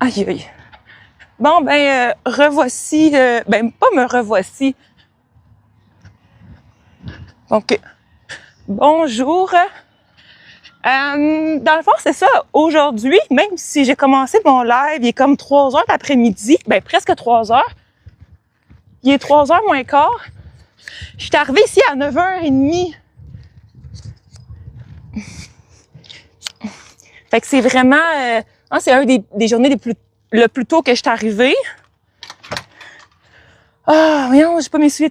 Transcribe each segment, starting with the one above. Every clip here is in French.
Aïe, aïe. Bon, ben, revoici. Ben, pas me revoici. Donc, bonjour. Dans le fond, c'est ça. Aujourd'hui, même si j'ai commencé mon live, il est comme 3 heures l'après-midi, ben presque 3 heures. Il est 3 heures moins quart. Je suis arrivée ici à 9h30. Fait que c'est vraiment... c'est un des journées le plus tôt que je suis arrivée. Ah, voyons, j'ai pas mes souliers.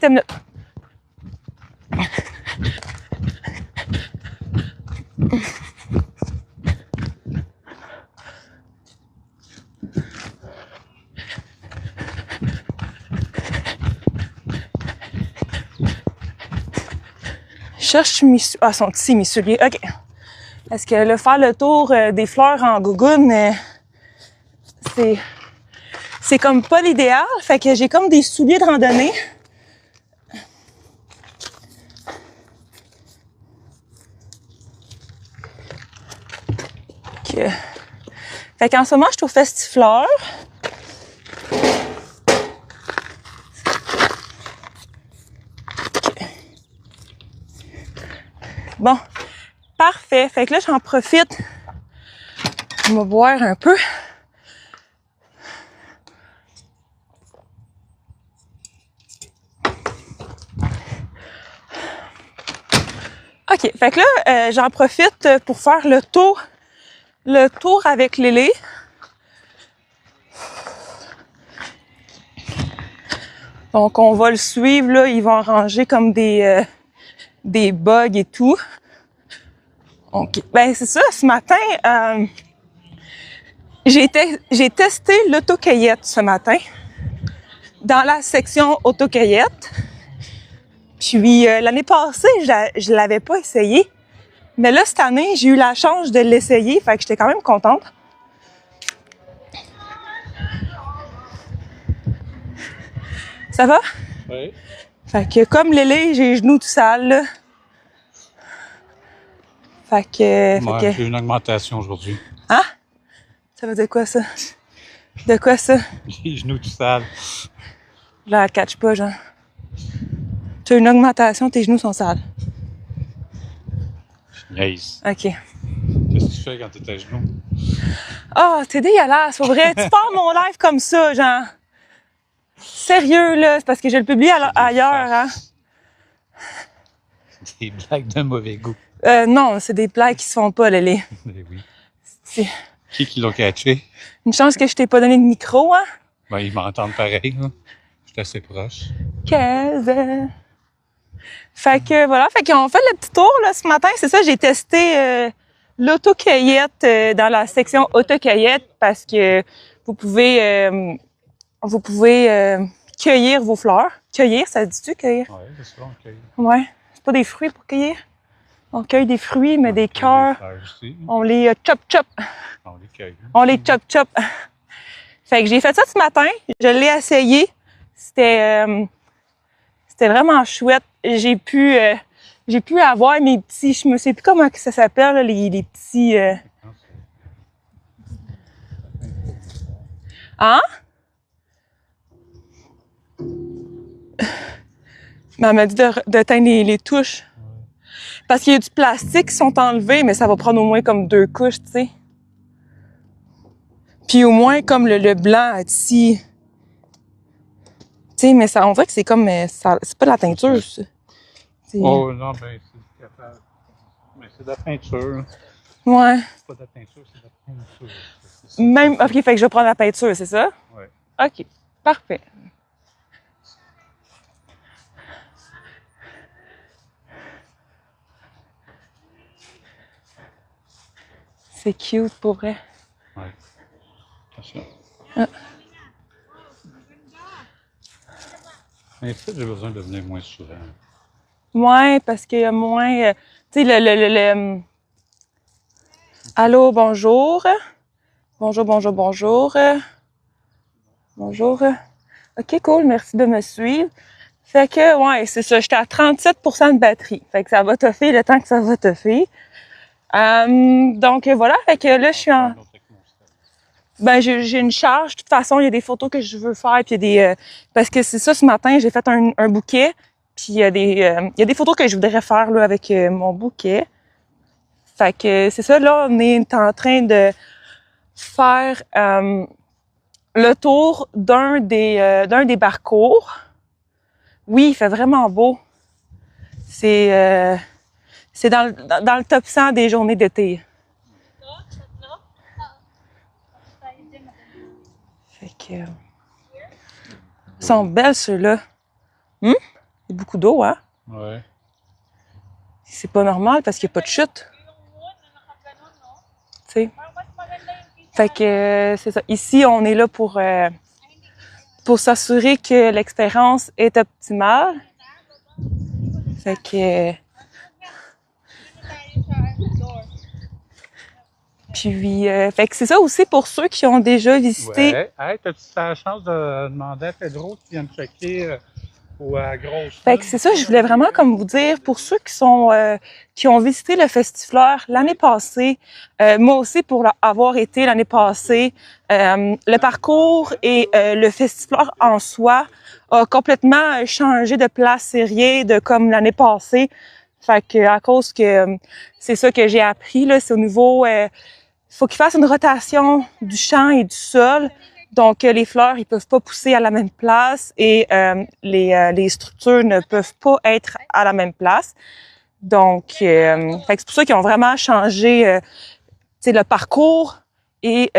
Je cherche mes souliers. Ah, sont ici mes souliers. OK. Parce que là, faire le tour des fleurs en gougoune, c'est comme pas l'idéal. Fait que j'ai comme des souliers de randonnée. Fait qu'en ce moment, je suis au Festifleur. Bon, parfait. Fait que là, j'en profite. Je vais boire un peu. OK. Fait que là, j'en profite pour faire le tour avec Lélé. Donc, on va le suivre, là. Ils vont ranger comme des bugs et tout. OK. Ben, c'est ça. Ce matin, j'ai testé l'autocueillette ce matin. Dans la section autocueillette. Puis, l'année passée, je l'avais pas essayé. Mais là, cette année, j'ai eu la chance de l'essayer. Fait que j'étais quand même contente. Ça va? Oui. Fait que comme Lélé, j'ai les genoux tout sales, là. Fait que... J'ai une augmentation aujourd'hui. Hein? Ça veut dire quoi, ça? De quoi, ça? Les genoux tout sales. Je la catch pas, genre. Tu as une augmentation, tes genoux sont sales. Je niaise. OK. Qu'est-ce que tu fais quand t'es à genoux? Ah, t'es dégueulasse, c'est vrai. Tu pars mon live comme ça, genre. Sérieux, là, c'est parce que je le publie ailleurs, hein. Des blagues de mauvais goût. Non, c'est des blagues qui se font pas, Lélé. Mais oui. C'est Qui l'ont catché? une chance que je t'ai pas donné de micro, hein. Ben, ils m'entendent pareil, là. Je suis assez proche. Fait que voilà, fait qu'on fait le petit tour là ce matin, c'est ça, j'ai testé l'autocueillette dans la section autocueillette parce que vous pouvez cueillir vos fleurs. Cueillir, ça dit-tu cueillir? Oui, c'est ça, on cueille. Ouais, c'est pas des fruits pour cueillir. On cueille des fruits, mais des cœurs, on les chop. On les cueille. On les chop. Fait que j'ai fait ça ce matin, je l'ai essayé. C'était vraiment chouette. J'ai pu avoir mes petits, je me sais plus comment ça s'appelle, là, les petits... Hein? Mais elle m'a dit de teindre les touches. Parce qu'il y a du plastique qui sont enlevés, mais ça va prendre au moins comme 2 couches, tu sais. Puis au moins comme le blanc ici. Tu sais, mais ça, on dirait que c'est comme... c'est pas de la teinture, ça. Oh non, ben c'est capable. Mais c'est de la peinture. Ouais. C'est pas de la teinture, c'est de la peinture. Même... OK, fait que je vais prendre la peinture, c'est ça? Oui. OK, parfait. C'est cute pour vrai. Oui. Attention. Ah. Mais ça, j'ai besoin de venir moins souvent. Ouais, parce qu'il y a moins... tu sais, Allô, bonjour. Bonjour. Bonjour. OK, cool, merci de me suivre. Fait que, ouais, c'est ça. J'étais à 37% de batterie. Fait que ça va toffer le temps que ça va toffer. Donc, voilà. Fait que là, je suis en... Ben, j'ai une charge. De toute façon, il y a des photos que je veux faire. Puis il y a des... parce que c'est ça, ce matin, j'ai fait un bouquet. Puis il y a des photos que je voudrais faire là avec mon bouquet. Fait que c'est ça. Là, on est en train de faire le tour d'un des parcours. Oui, il fait vraiment beau. C'est dans le top 100 des journées d'été. Fait que... ils sont belles, ceux-là. Il y a beaucoup d'eau, hein? Ouais. C'est pas normal parce qu'il n'y a pas de chute. Tu sais? Fait que c'est ça. Ici, on est là pour s'assurer que l'expérience est optimale. Fait que... Puis, fait que c'est ça aussi pour ceux qui ont déjà visité. Ouais. Hey, t'as-tu la chance de demander à Pedro qui vient me checker ou à Grosse? Fait que c'est ça, je voulais vraiment comme vous dire, pour ceux qui ont visité le Festifleur l'année passée, moi aussi pour avoir été l'année passée, le parcours et le Festifleur en soi a complètement changé de place, c'est rien de comme l'année passée. Fait que à cause que c'est ça que j'ai appris là, c'est au niveau faut qu'il fasse une rotation du champ et du sol. Donc, les fleurs, ils peuvent pas pousser à la même place et les structures ne peuvent pas être à la même place. Donc, fait que c'est pour ça qu'ils ont vraiment changé le parcours et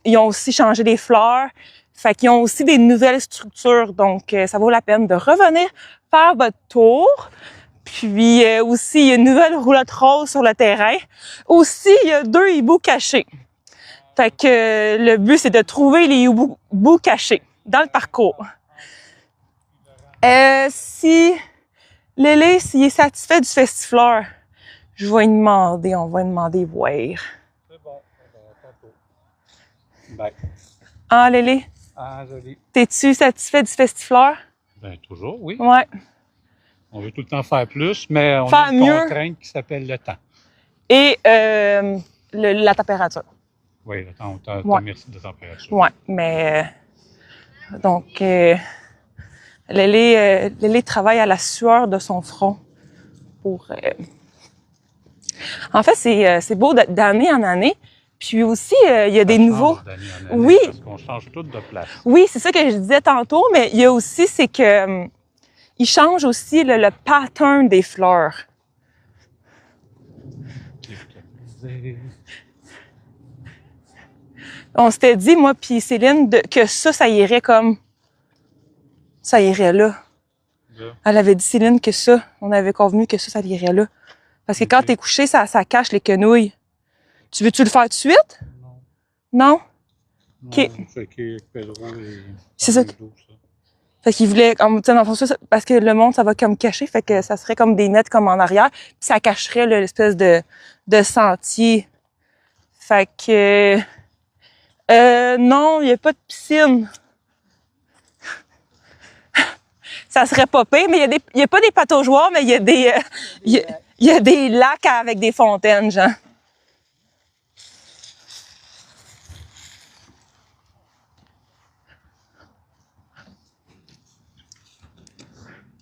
ils ont aussi changé les fleurs. Fait qu'ils ont aussi des nouvelles structures. Donc, ça vaut la peine de revenir faire votre tour. Puis aussi, il y a une nouvelle roulotte rose sur le terrain. Aussi, il y a 2 hiboux cachés. Fait que le but, c'est de trouver les hiboux cachés dans le parcours. Si Lélé, s'il est satisfait du Festifleur, on va lui demander voir. C'est bon, tantôt. Bye. Ah, Lélé? Ah, joli. T'es-tu satisfait du Festifleur? Ben, toujours, oui. Ouais. On veut tout le temps faire plus, mais on Faire a une mieux. contrainte qui s'appelle le temps. Et la température. Oui, le temps, Ouais. merci de température. Ouais, mais donc Lélé travaille à la sueur de son front pour. En fait, c'est beau d'année en année. Puis aussi, il y a des nouveaux. D'année en année, Oui. Parce qu'on change tout de place. Oui, c'est ça que je disais tantôt, mais il y a aussi, c'est que il change aussi le pattern des fleurs. On s'était dit, moi puis Céline, que ça irait comme... Ça irait là. Elle avait dit, Céline, que ça, on avait convenu que ça irait là. Parce que quand t'es couché, ça cache les quenouilles. Tu veux-tu le faire tout de suite? Non? OK. C'est ça. Fait qu'il voulait, comme, dans le fond, ça, parce que le monde, ça va comme cacher, fait que ça serait comme des nets comme en arrière, puis ça cacherait là, l'espèce de sentier. Fait que... non, il n'y a pas de piscine. Ça serait pas pire, mais il y a pas des pataugeoires, mais il y a des... il y a des lacs avec des fontaines, genre.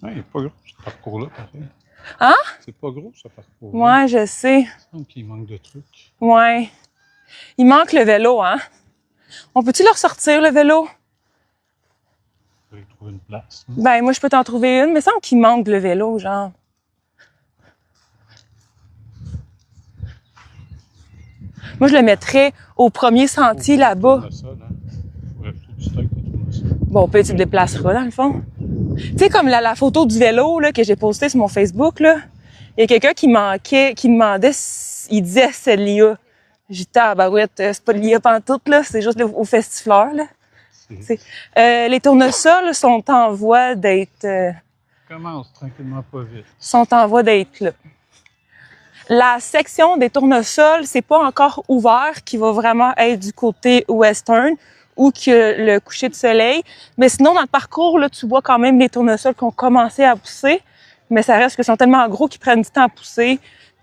Ouais, il n'est pas gros, ce parcours-là, pareil. Hein? C'est pas gros, ce parcours-là. Ouais, je sais. Il semble qu'il manque de trucs. Ouais. Il manque le vélo, hein? On peut-tu leur sortir, le vélo? Je vais trouver une place. Hein? Ben, moi, je peux t'en trouver une, mais il semble qu'il manque le vélo, genre. Moi, je le mettrais au premier sentier là-bas. Bon, peut-être tu te déplaceras, dans le fond. Tu sais, comme la photo du vélo là, que j'ai postée sur mon Facebook, là, il y a quelqu'un qui demandait, il disait c'est l'IA. J'ai dit, tabarouette, c'est pas l'IA pantoute, là, c'est juste au Festifleur, là. Les tournesols sont en voie d'être... Commence tranquillement, pas vite. Sont en voie d'être là. La section des tournesols, c'est pas encore ouvert, qui va vraiment être du côté western, où que le coucher de soleil. Mais sinon, dans le parcours, là, tu vois quand même les tournesols qui ont commencé à pousser. Mais ça reste qu'ils sont tellement gros qu'ils prennent du temps à pousser.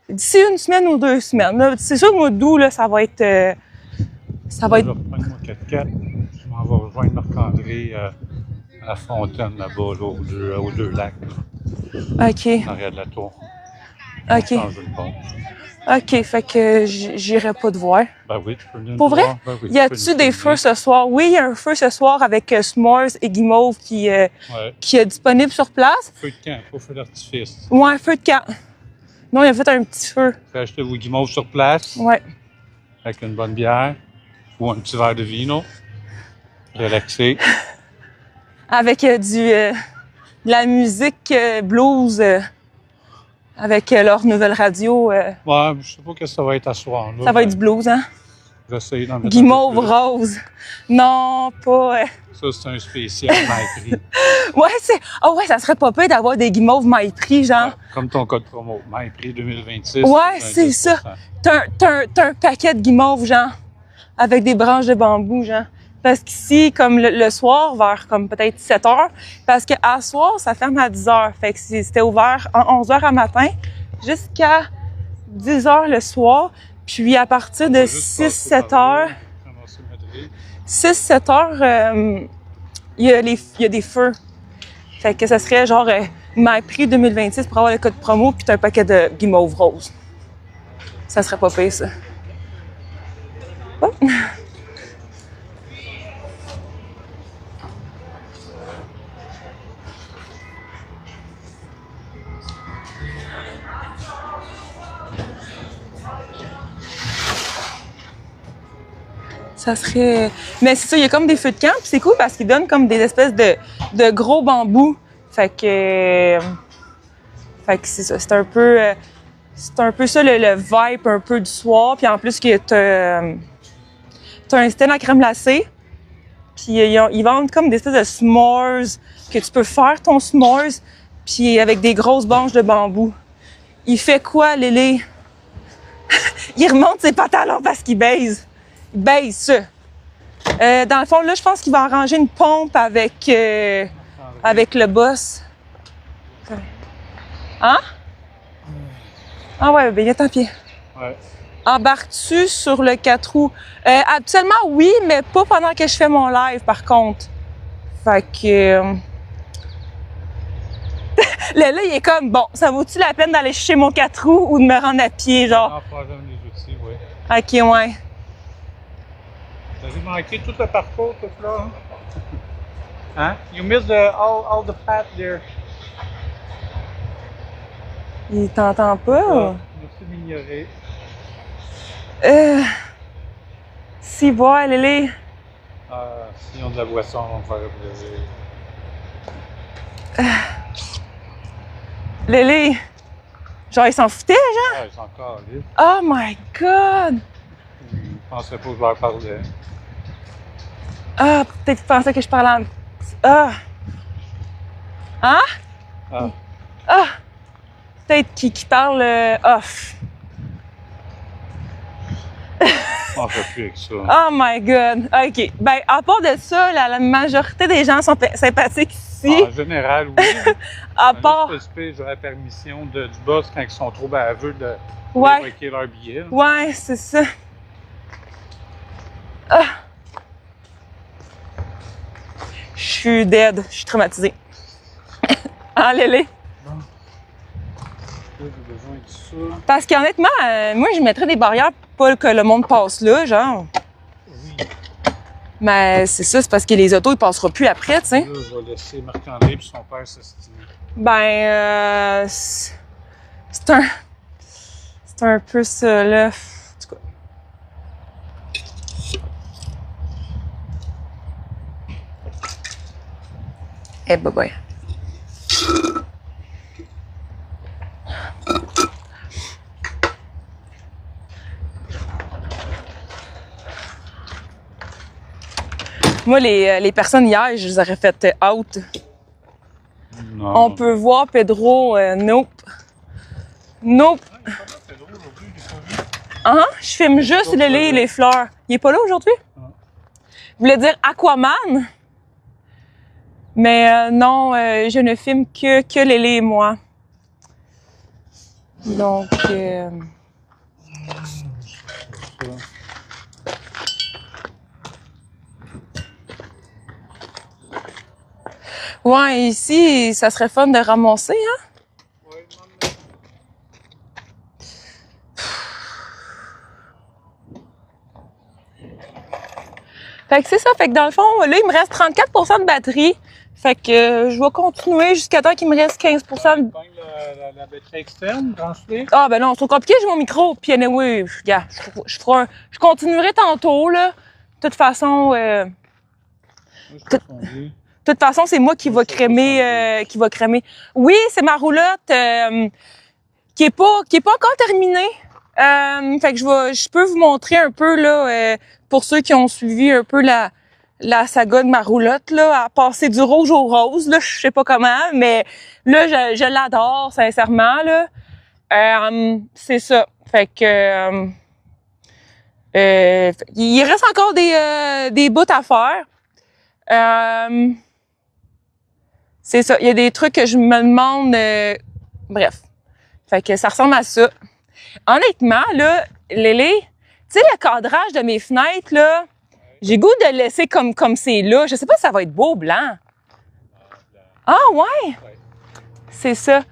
D'ici 1 semaine ou 2 semaines. Là, c'est sûr, le mois d'août, là, ça va être... Je vais reprendre mon 4x4. Je m'en vais rejoindre Marc-André à la fontaine là-bas, là, aux deux lacs, là, OK. en arrière de la tour. OK. Changer le pont. OK, fait que j'irai pas te voir. Ben oui, tu peux venir Pour me vrai? voir. Ben oui, Y a-tu des feux ce soir? Oui, il y a un feu ce soir avec S'mores et Guimauve qui est disponible sur place. Feu de camp, pas feu d'artifice. Ouais, un feu de camp. Non, il a fait un petit feu. Tu peux acheter vos guimauves sur place, Ouais. avec une bonne bière ou un petit verre de vino. Relaxé. Avec de la musique blues avec leur nouvelle radio. Ouais, je sais pas ce que ça va être à soir. Là, Ça va être du blues, hein? J'essaie d'en mettre Guimauve un peu plus. rose. Non, pas... Ça, c'est un spécial MyPrix. Ouais, c'est... Ah ouais, ça serait pas pire d'avoir des guimauves MyPrix, genre. Ouais, comme ton code promo, MyPrix 2026. Ouais, un c'est 10%. ça. T'as un paquet de guimauves, genre, avec des branches de bambou, genre. Parce qu'ici, comme le soir, vers comme peut-être 7 heures, parce qu'à soir, ça ferme à 10 heures. Fait que c'était ouvert en 11 heures à matin jusqu'à 10 heures le soir. Puis à partir de 6-7 heures, 6-7 heures, il y a des feux. Fait que ça serait genre MyPrix 2026 pour avoir le code promo, puis t'as un paquet de guimauve rose. Ça serait pas pire, ça. Oh. Ça serait... Mais c'est ça, il y a comme des feux de camp, puis c'est cool parce qu'ils donnent comme des espèces de gros bambous. Fait que c'est ça, c'est un peu ça le vibe un peu du soir. Puis en plus, t'as un stand à crème glacée. Puis ils vendent comme des espèces de s'mores, que tu peux faire ton s'mores, puis avec des grosses branches de bambou. Il fait quoi, Lélé? Il remonte ses pantalons parce qu'il baise. Il baise ça. Dans le fond, là, je pense qu'il va arranger une pompe avec le boss. Hein? Ah ouais, ben il est en pied. Ouais. Embarques-tu sur le 4 roues? Actuellement, oui, mais pas pendant que je fais mon live, par contre. Fait que... là, il est comme, bon, ça vaut-tu la peine d'aller chercher mon 4 roues ou de me rendre à pied, genre? Non, pas jamais les outils, oui. OK, ouais. T'as manqué tout le parcours, tout là? Hein? You missed all the path there. Il t'entend pas? Ah, merci de m'ignorer. Si, bois, Lélé. Ah, s'ils ont de la boisson, on va me faire plaisir. Lélé. Genre, il s'en foutait, genre? Ah, ils sont encore là. Oh my God! Je pensais pas que je leur parlais. Ah, peut-être qu'il pensait que je parlais en... Ah! Hein? Ah, Ah! Peut-être qu'il parle off. on fait plus avec ça. Oh my God! OK. Ben, à part de ça, la majorité des gens sont sympathiques ici. En général, oui. À part... J'aurais la permission du boss quand ils sont trop baveux de Ouais. évoquer leur billet. Ouais, c'est ça. Ah! Je suis dead. Je suis traumatisée. Ah, Lélé? J'ai besoin de ça. Parce qu'honnêtement, moi, je mettrais des barrières pour pas que le monde passe là, genre. Oui. Mais c'est ça, c'est parce que les autos, ils passeront plus après, tu sais. Là, je vais laisser Marc-André et son père s'estimer. Ben, c'est un peu ça, là. En tout cas. Eh, bye bye. Moi, les personnes hier, je les aurais fait out. Non. On peut voir Pedro, nope. Nope. Pedro, aujourd'hui, je l'ai pas vu. Je filme juste les fleurs. Il est pas là aujourd'hui? Ah. Je voulais dire Aquaman. Mais non, je ne filme que Lélé et moi. Donc... Ouais, ici, ça serait fun de ramasser, hein? Fait que c'est ça. Fait que dans le fond, là, il me reste 34% de batterie. Fait que je vais continuer jusqu'à temps qu'il me reste 15% de... La batterie externe, branche-les. Ah, ben non, c'est trop compliqué, j'ai mon micro. Puis anyway, regarde, je continuerai tantôt, là. De toute façon... Moi, je Tout- fais fonder. De toute façon, c'est moi qui va crémer, Oui, c'est ma roulotte qui est pas encore terminée. Fait que je peux vous montrer un peu là pour ceux qui ont suivi un peu la saga de ma roulotte là, à passer du rouge au rose là, je sais pas comment, mais là je l'adore sincèrement là. C'est ça. Fait que il reste encore des bouts à faire. C'est ça. Il y a des trucs que je me demande. Bref. Fait que ça ressemble à ça. Honnêtement, là, Lélé, tu sais, le cadrage de mes fenêtres, là, j'ai goût de le laisser comme c'est là. Je sais pas si ça va être beau blanc. Ah, ouais? C'est ça.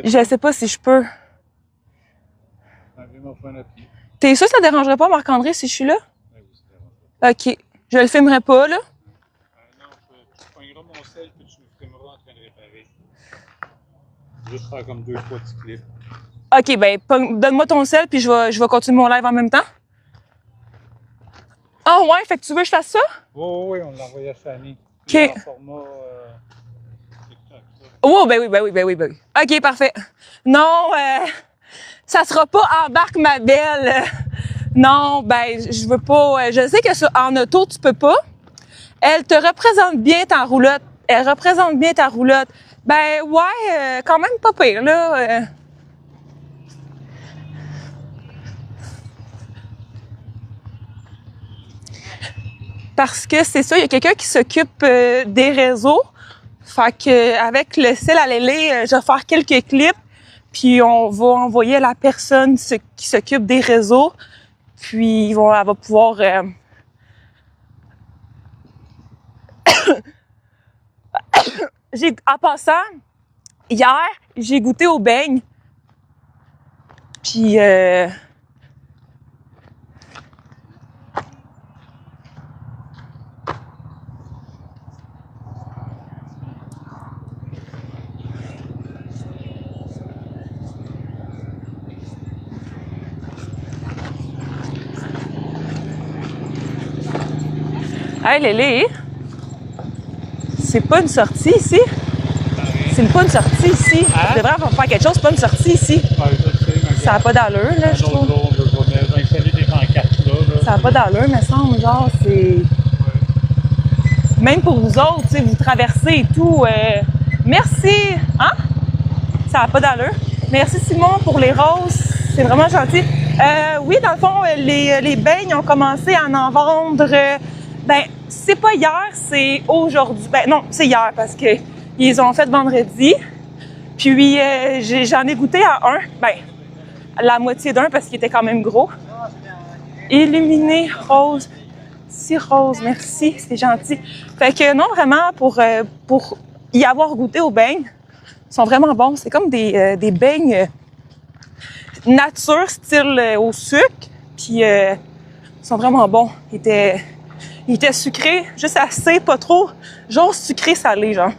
Je sais pas si je peux. T'es sûr que ça dérangerait pas Marc-André si je suis là? OK. Je le filmerai pas, là. Non, tu pogneras mon sel puis tu me filmeras en train de réparer. Juste faire comme 2-3 petits clips. OK, ben donne-moi ton sel puis je vais continuer mon live en même temps. Ah ouais, fait que tu veux que je fasse ça? Oui, on l'a envoyé à Fanny. OK. En format TikTok. Oh, ben oui. OK, parfait. Non, ça sera pas embarque ma belle. Non, ben je veux pas. Je sais que en auto, tu peux pas. Elle te représente bien ta roulotte. Elle représente bien ta roulotte. Ben ouais, quand même pas pire, là. Parce que c'est ça, il y a quelqu'un qui s'occupe des réseaux. Fait que avec le sel à Lélé, je vais faire quelques clips. Puis on va envoyer à la personne qui s'occupe des réseaux. Puis elle va pouvoir... En passant, hier, j'ai goûté au beigne. Puis... Hey Lélé, c'est pas une sortie ici. C'est pas une sortie ici. Hein? Tu devrais faire quelque chose, c'est pas une sortie ici. Ouais, je sais, mais Ça n'a pas d'allure, là, je trouve. On va installer des pancartes là. Ça n'a pas d'allure, mais semble, genre, c'est... Même pour vous autres, tu sais, vous traversez et tout. Merci! Hein? Ça n'a pas d'allure. Merci Simon pour les roses. C'est vraiment gentil. Oui, dans le fond, les beignes ont commencé à en vendre. Ben, c'est pas hier, c'est aujourd'hui. Ben non, c'est hier parce que ils ont fait vendredi. Puis j'en ai goûté à un. Ben, la moitié d'un parce qu'il était quand même gros. Illuminé rose. Si rose, merci, c'est gentil. Fait que non, vraiment, pour y avoir goûté aux beignes, ils sont vraiment bons. C'est comme des beignes nature, style au sucre. Puis ils sont vraiment bons. Ils étaient sucrés, juste assez, pas trop. Genre sucré-salé, genre.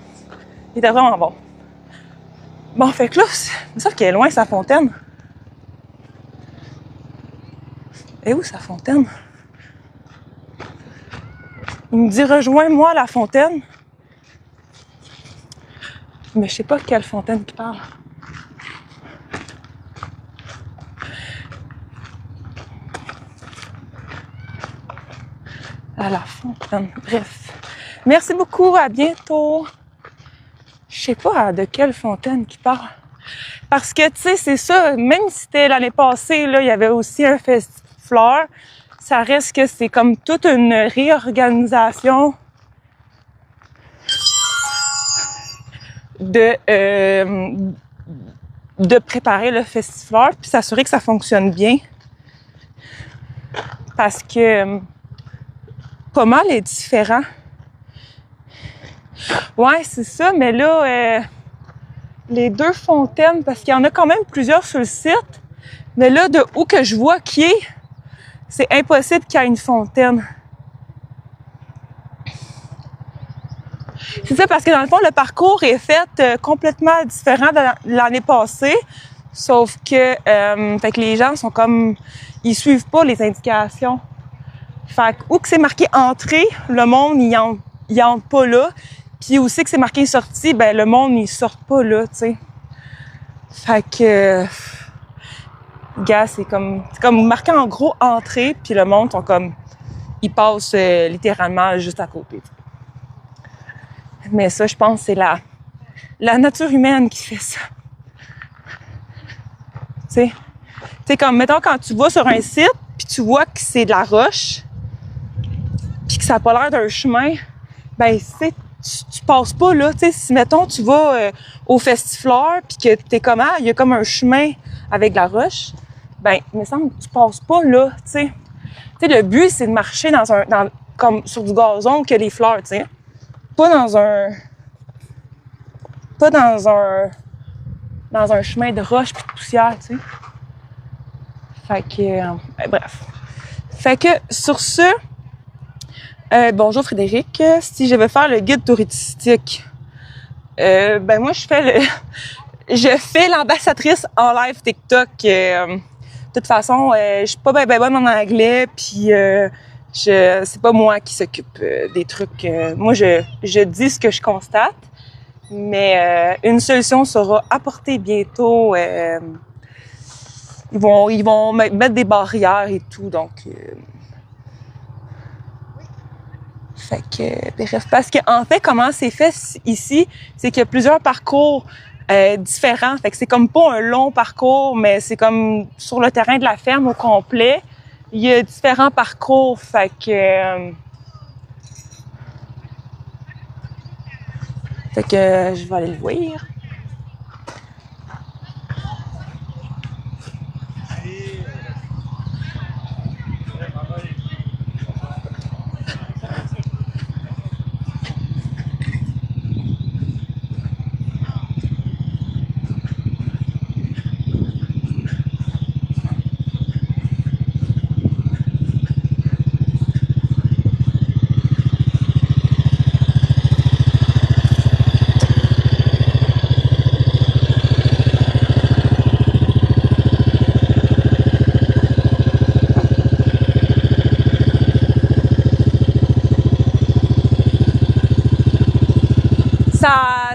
Ils étaient vraiment bons. Bon, fait que là, c'est ça qu'elle est loin, sa fontaine. Et où, sa fontaine? Il me dit, rejoins-moi à la fontaine. Mais je sais pas quelle fontaine qui parle. À la fontaine. Bref. Merci beaucoup. À bientôt. Je sais pas de quelle fontaine qui parle. Parce que, tu sais, c'est ça. Même si c'était l'année passée, là, il y avait aussi un festifleur. ça reste que c'est comme toute une réorganisation de préparer le festival puis s'assurer que ça fonctionne bien. Parce que pas mal est différent. Ouais, c'est ça, mais là, les deux fontaines, parce qu'il y en a quand même plusieurs sur le site, mais là, de où que je vois qui est, c'est impossible qu'il y ait une fontaine. C'est ça, parce que dans le fond, le parcours est fait complètement différent de l'année passée, sauf que, fait que les gens sont comme, ils suivent pas les indications. Fait que où que c'est marqué entrée, le monde, il entre pas là. Puis aussi que c'est marqué sortie, ben le monde, ils sortent pas là, tu sais. Fait que, gars, c'est comme marqué en gros entrée, puis le monde sont comme, ils passent littéralement juste à côté. T'sais. Mais ça, je pense, c'est la nature humaine qui fait ça. Tu sais, comme, mettons, quand tu vas sur un site, puis tu vois que c'est de la roche, puis que ça a pas l'air d'un chemin, ben, tu passes pas là. Tu sais, si, mettons, tu vas au Festifleur, puis que t'es comme, il y a comme un chemin avec de la roche, ben, il me semble que tu passes pas là, tu sais. Tu sais, le but, c'est de marcher comme sur du gazon que les fleurs, tu sais. Pas dans un chemin de roche puis de poussière, tu sais. Fait que, bref. Fait que, sur ce, bonjour Frédéric. Si je vais faire le guide touristique, ben moi, je fais l'ambassadrice en live TikTok. De toute façon, je suis pas ben bonne en anglais, puis c'est pas moi qui s'occupe des trucs. Moi, je dis ce que je constate, mais une solution sera apportée bientôt. Ils vont mettre des barrières et tout, donc. Fait que, bref, parce que en fait, comment c'est fait ici, c'est qu'il y a plusieurs parcours différents. Fait que c'est comme pas un long parcours, mais c'est comme sur le terrain de la ferme au complet. Il y a différents parcours, fait que je vais aller le voir.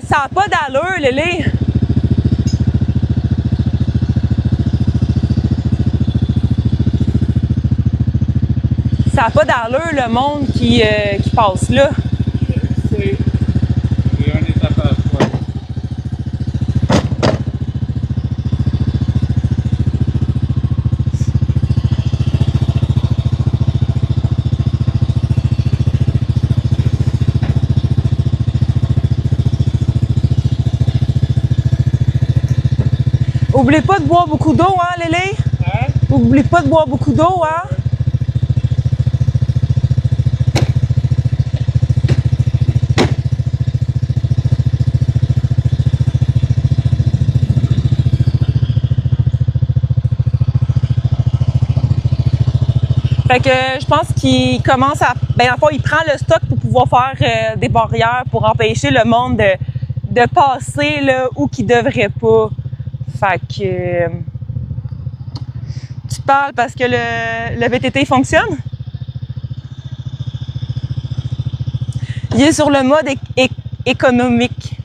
Ça a pas d'allure, Lélé. Ça a pas d'allure, le monde qui passe là. C'est une étape à la fois. Oubliez pas de boire beaucoup d'eau, hein, Lélé? Hein? Oubliez pas de boire beaucoup d'eau, hein? Fait que je pense qu'il commence à... Ben, en fait, il prend le stock pour pouvoir faire des barrières pour empêcher le monde de passer là où qu'il devrait pas. Fait que... tu parles parce que le VTT fonctionne? Il est sur le mode économique.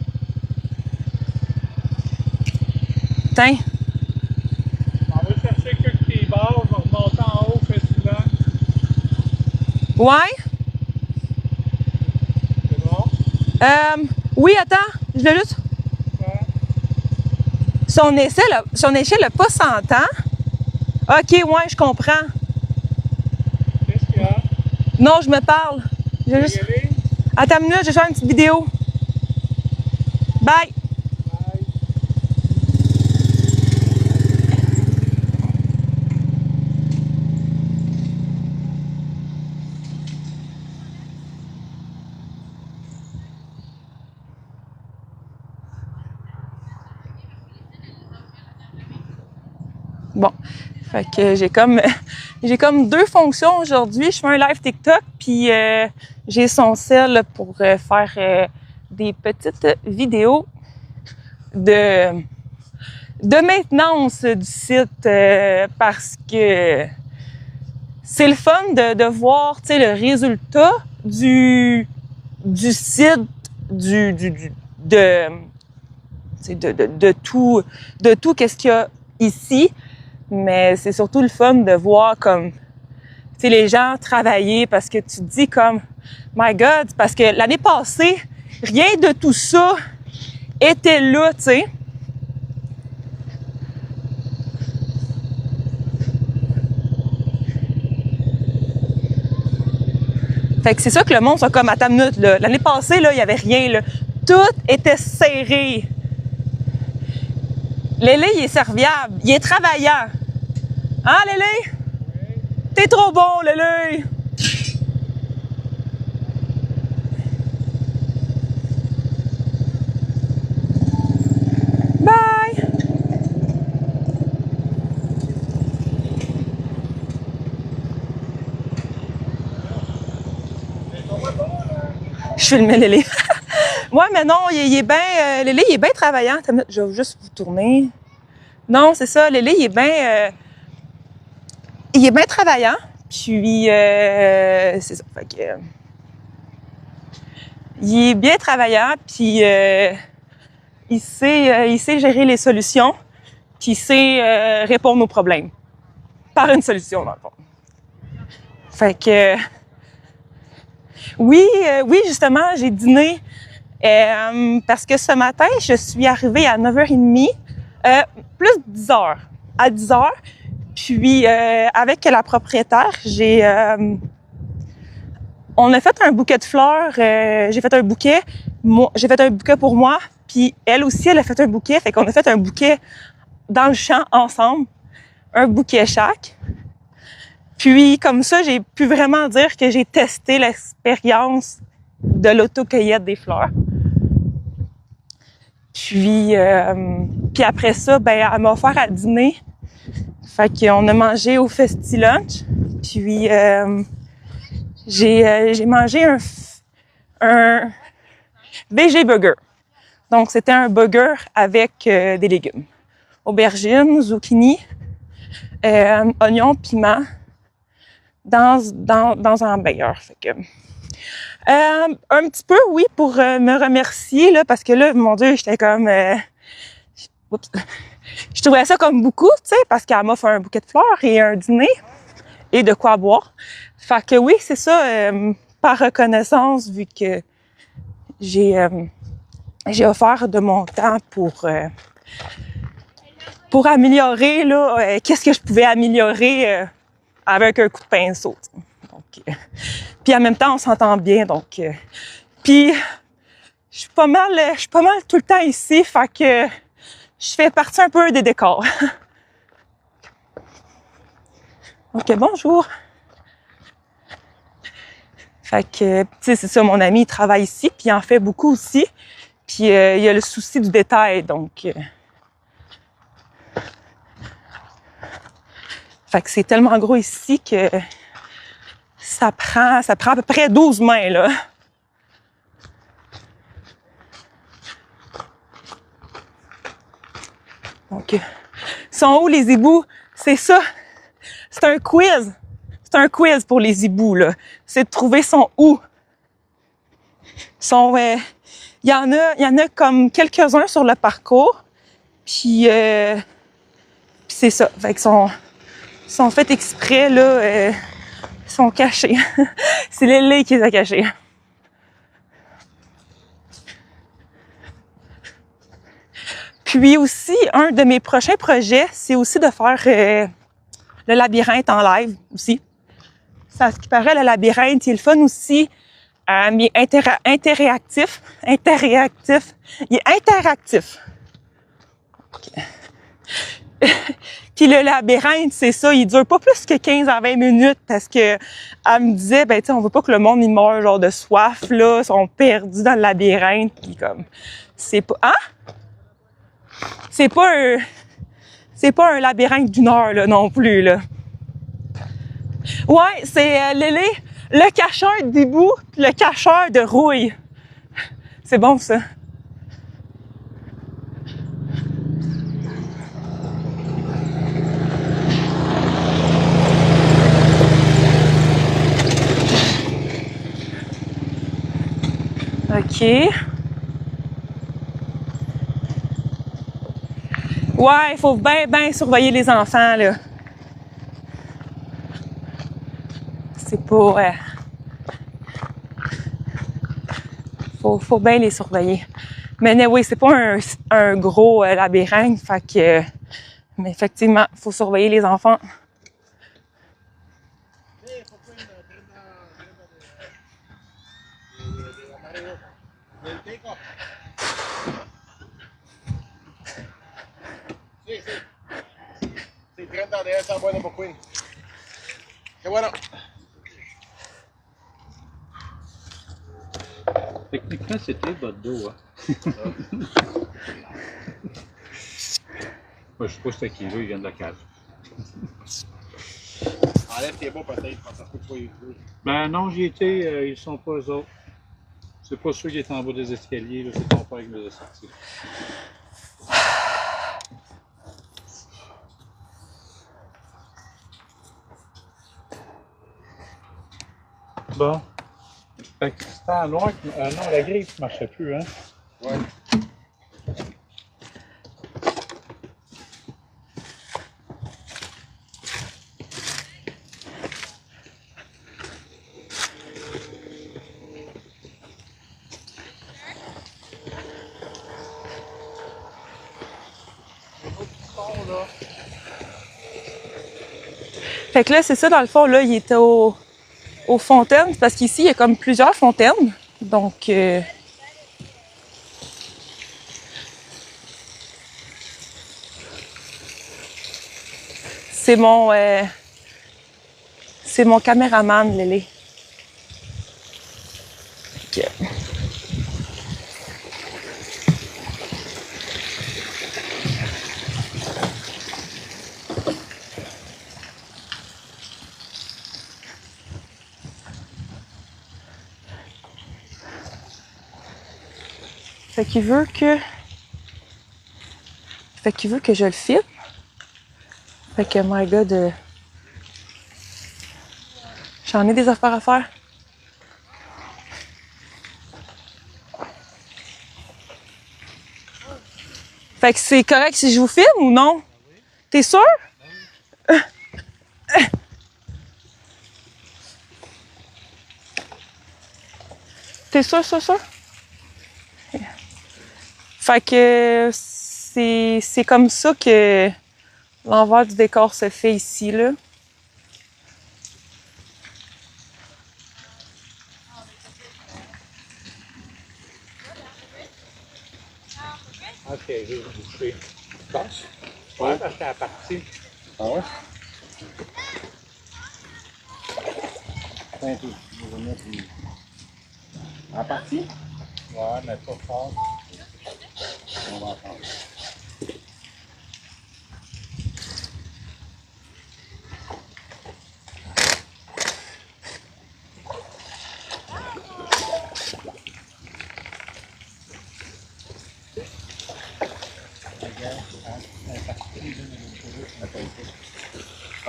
Tiens. On va chercher quelques petits bars, on va remonter en haut, festival. Ouais? C'est bon? Oui, attends, je le lutte. Son échelle n'a pas 100 ans. OK, ouais, je comprends. Non, je me parle. J'ai juste... Attends une minute, je vais faire une petite vidéo. Bye! Bon, fait que j'ai comme deux fonctions aujourd'hui. Je fais un live TikTok, puis j'ai son cell pour faire des petites vidéos de maintenance du site parce que c'est le fun de voir, tu sais, le résultat du site, de tout qu'est-ce qu'il y a ici. Mais c'est surtout le fun de voir comme, tu sais, les gens travailler parce que tu te dis comme, my God, parce que l'année passée, rien de tout ça était là, tu sais. Fait que c'est ça que le monde soit comme, à ta minute, là. L'année passée, là, il y avait rien, là. Tout était serré. Lélé, il est serviable. Il est travaillant. Hein, Lélé? T'es trop bon, Lélé! Bye! Je filmais Lélé. Ouais, mais non, il est bien... Lélé, il est bien travaillant. Je vais juste vous tourner. Non, c'est ça. Lélé, il est bien... il est bien travaillant. Puis, c'est ça. Fait que... il est bien travaillant, puis il sait gérer les solutions, puis il sait répondre aux problèmes. Par une solution, dans le fond. Fait que... oui, justement, j'ai dîné parce que ce matin, je suis arrivée à 9h30, plus 10h. À 10h. Puis, avec la propriétaire, on a fait un bouquet de fleurs. J'ai fait un bouquet. J'ai fait un bouquet pour moi. Puis, elle aussi, elle a fait un bouquet. Fait qu'on a fait un bouquet dans le champ ensemble. Un bouquet chaque. Puis, comme ça, j'ai pu vraiment dire que j'ai testé l'expérience de l'autocueillette des fleurs. Puis après ça, ben, elle m'a offert à dîner. Fait qu'on a mangé au Festi Lunch. Puis j'ai mangé un VG burger. Donc c'était un burger avec des légumes, aubergines, zucchini, oignons, piment dans un burger. Fait que un petit peu, oui, pour me remercier là, parce que là, mon Dieu, j'étais comme oups. Je trouvais ça comme beaucoup, tu sais, parce qu'elle m'a fait un bouquet de fleurs et un dîner et de quoi boire. Fait que oui, c'est ça, par reconnaissance, vu que j'ai offert de mon temps pour améliorer, là, qu'est-ce que je pouvais améliorer avec un coup de pinceau. Donc, puis en même temps, on s'entend bien, donc... puis, je suis pas mal tout le temps ici, fait que je fais partie un peu des décors. OK, bonjour. Fait que, tu sais, c'est ça, mon ami, il travaille ici, puis il en fait beaucoup aussi. Puis il y a le souci du détail, donc... fait que c'est tellement gros ici que ça prend à peu près 12 mains, là. Donc, sont où les hiboux? C'est ça. C'est un quiz. C'est un quiz pour les hiboux, là. C'est de trouver son où. Il y en a comme quelques-uns sur le parcours. Puis c'est ça. Fait qu'ils sont faits exprès, là. Ils sont cachés. C'est Lélé qui les a cachés. Puis aussi, un de mes prochains projets, c'est aussi de faire le labyrinthe en live aussi. Ça, ce qui paraît, le labyrinthe, il est le fun aussi, mais interactif. Il est interactif. Okay. Puis le labyrinthe, c'est ça, il dure pas plus que 15 à 20 minutes parce que elle me disait, ben tu sais, on veut pas que le monde il meure genre de soif, là, ils sont perdus dans le labyrinthe, puis comme, c'est pas, hein? C'est pas un labyrinthe d'une heure, là, non plus, là. Ouais, c'est Lélé, le cacheur d'hibou, puis le cacheur de rouille. C'est bon, ça. OK. Ouais, il faut bien surveiller les enfants, là. C'est pas... faut bien les surveiller. Mais oui, c'est pas un gros labyrinthe, fait que... mais effectivement, faut surveiller les enfants. Sí, 30 de esa buena por Queen. Qué bueno. Techniquement, c'était votre dos, hein? Moi, je sais pas si c'est qui veut, il vient de la case. Enlève tes bas peut-être, parce que ça se peut que tu sois. Ben non, j'y étais, ils sont pas eux autres. C'est pas ceux qui étaient en bas des escaliers, là, c'est ton père qui me les a sortis. Bon. Fait que c'était en noir. Non, la grille ne marchait plus, hein? Ouais. Fait que là, c'est ça, dans le fond, là, il était aux fontaines, parce qu'ici, il y a comme plusieurs fontaines. Donc, c'est mon caméraman, Lélé. Okay. Fait qu'il veut que je le filme. Fait que, my God, j'en ai des affaires à faire. Fait que c'est correct si je vous filme ou non? T'es sûr? T'es sûr? Fait que c'est comme ça que l'envers du décor se fait ici, là. Ok, je vais vous boucher. Tu penses? Ouais, parce que c'est la partie. Ah ouais? Tiens, tout. Je vais mettre une... En partie? Ouais, mais pas fort. On va attendre.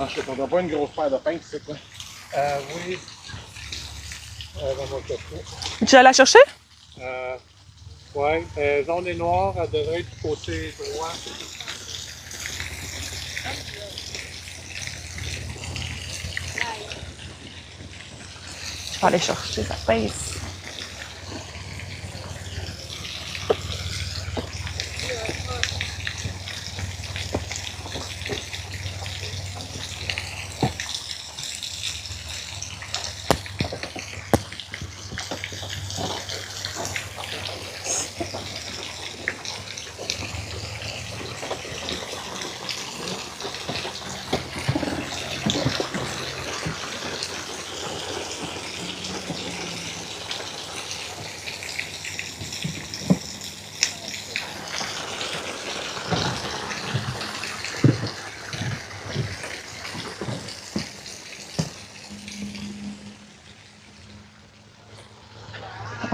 Ah, je sais pas, t'as pas une grosse paire de pain, c'est quoi? Oui. Dans mon coffre. Tu vas la chercher? Ouais, jaune et noir, elle devrait être du côté droit. Je vais aller chercher sa pince.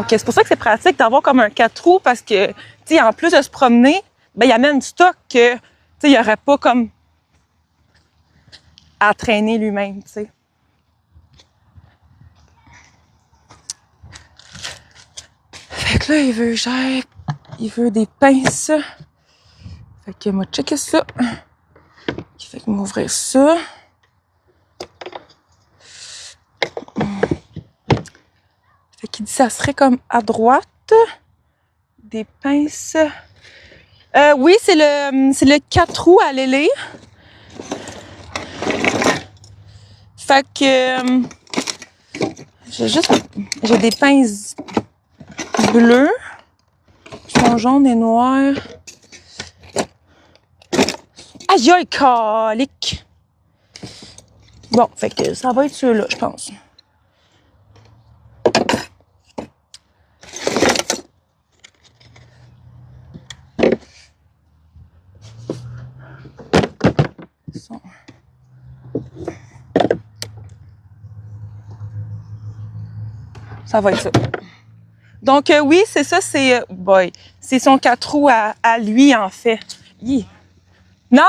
Donc, c'est pour ça que c'est pratique d'avoir comme un 4 roues parce que, tu sais, en plus de se promener, ben, il amène du stock que, tu sais, il n'y aurait pas comme à traîner lui-même, tu sais. Fait que là, il veut des pinces. Fait que moi, checker ça. Fait que m'ouvrir ça. Fait qu'il dit ça serait comme à droite. Des pinces. Oui, c'est le 4 roues à Lélé. Fait que j'ai des pinces bleues. Ils sont jaunes et noirs. Aïe, aïe, calique! Bon, fait que ça va être ceux-là, je pense. Ça va être ça. Donc, oui, c'est ça, c'est... boy, c'est son 4 roues à lui, en fait. Yeah. Non?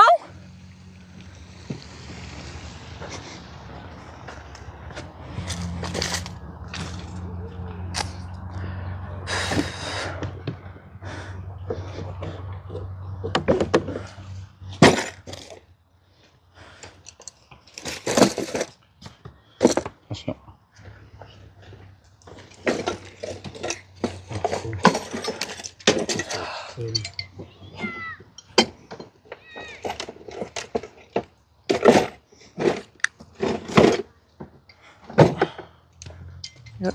Attention. Là.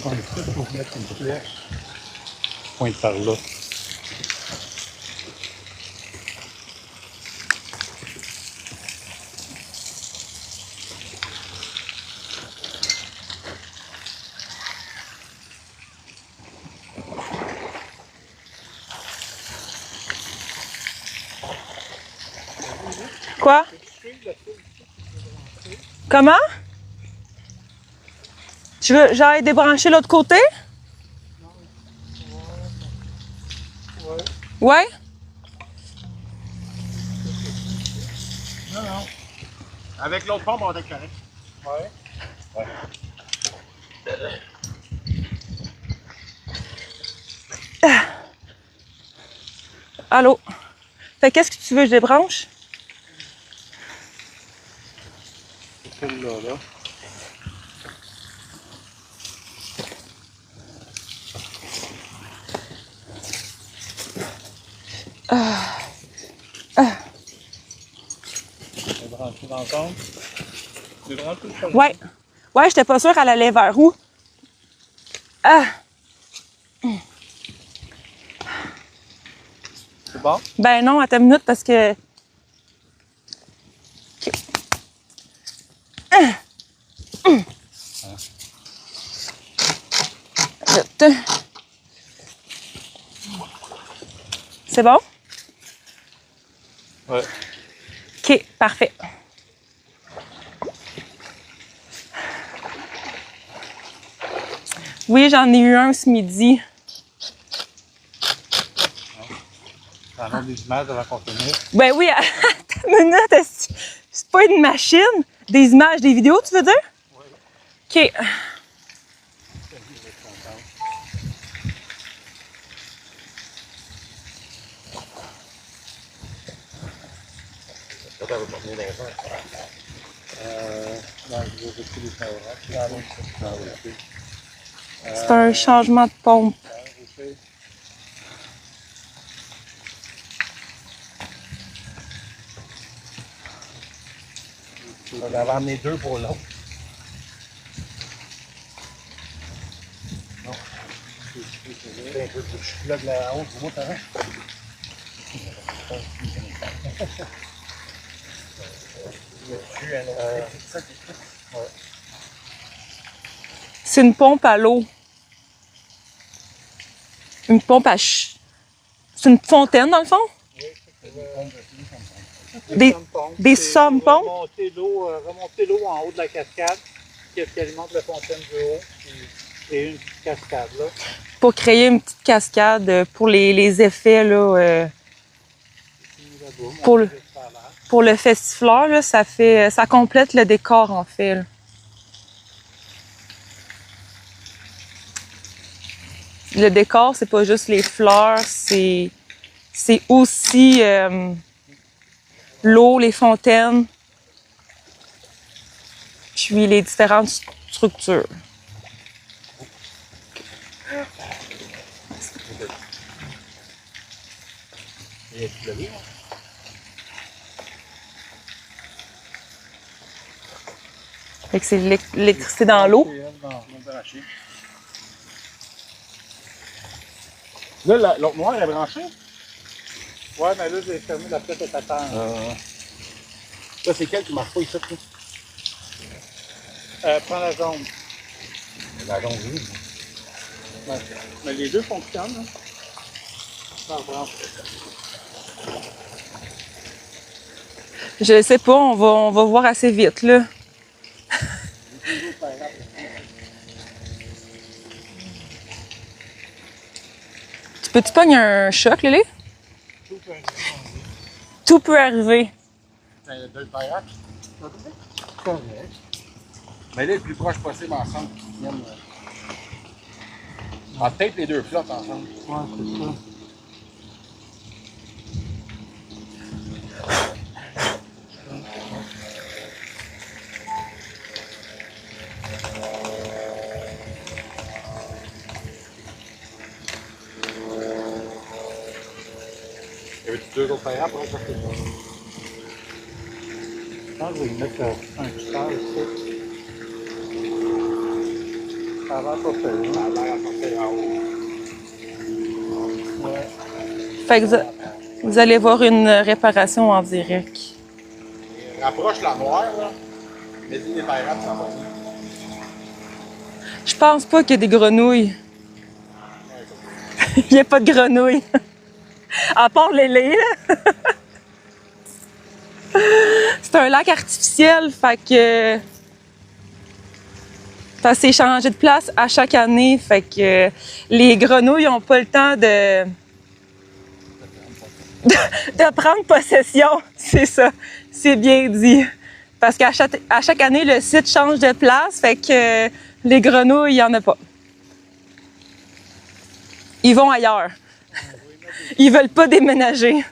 On est peut-être pour mettre une flèche. Pointe par là. Quoi? Comment? Tu veux j'aille débrancher l'autre côté? Ouais? Non, non. Avec l'autre pompe, on va être correct. Ouais. Ouais. Allô? Fait qu'est-ce que tu veux que je débranche? C'est celle-là, là. C'est branché dans le centre. C'est branché sur le Ouais. Ouais, j'étais pas sûre qu'elle allait vers où. Ah! C'est bon? Ben non, attends une minute parce que... OK. C'est bon? Ouais. OK, parfait. Oui, j'en ai eu un ce midi. Ça donne des images avant qu'on finisse. Ben oui, attends une minute, c'est pas une machine? Des images, des vidéos, tu veux dire? Oui. OK. Attends, on va pas venir dans les airs. Non, je vais rester les favorables. C'est un changement de pompe. On va en amener deux pour l'autre. Non, c'est Je plug la haute pour moi, t'as rien. C'est une pompe à l'eau. Une pompe à C'est une fontaine, dans le fond? Des sommes-pompes? Remonter l'eau en haut de la cascade, qui alimente la fontaine du haut, et une petite cascade, là. Pour créer une petite cascade pour les effets, là, pour le festifleur, là, ça complète le décor, en fait, là. Le décor, c'est pas juste les fleurs, c'est aussi l'eau, les fontaines, puis les différentes structures. Fait que c'est l'électricité dans l'eau. Là, l'autre noire est branchée? Ouais, mais là, j'ai fermé la tête à terre. Là, c'est quelle qui marche pas ici? Prends la jaune. La jaune, oui. Ouais. Mais les deux fonctionnent, hein. Ça branche. Je sais pas, on va voir assez vite, là. Tu peux-tu pogner un choc, Lily? Tout peut arriver. De le pairac. Correct. Mais là, le plus proche possible ensemble. Peut-être les deux flottes ensemble. Ouais, c'est ça. Il y avait deux autres pairacs pour être Je pense que je vais mettre un cristal ici. Ça va pas faire, hein? Ça a l'air à sortir en haut. Ouais. Fait que vous allez voir une réparation en direct. Rapproche la noire, là. Mets-y des pairacs, ça va. Je pense pas qu'il y ait des grenouilles. Il n'y a pas de grenouilles. À part Lélé, là. C'est un lac artificiel, fait que ça s'est changé de place à chaque année, fait que les grenouilles n'ont pas le temps de prendre possession, c'est ça, c'est bien dit. Parce qu'à chaque année, le site change de place, fait que les grenouilles, il n'y en a pas. Ils vont ailleurs. Ils veulent pas déménager.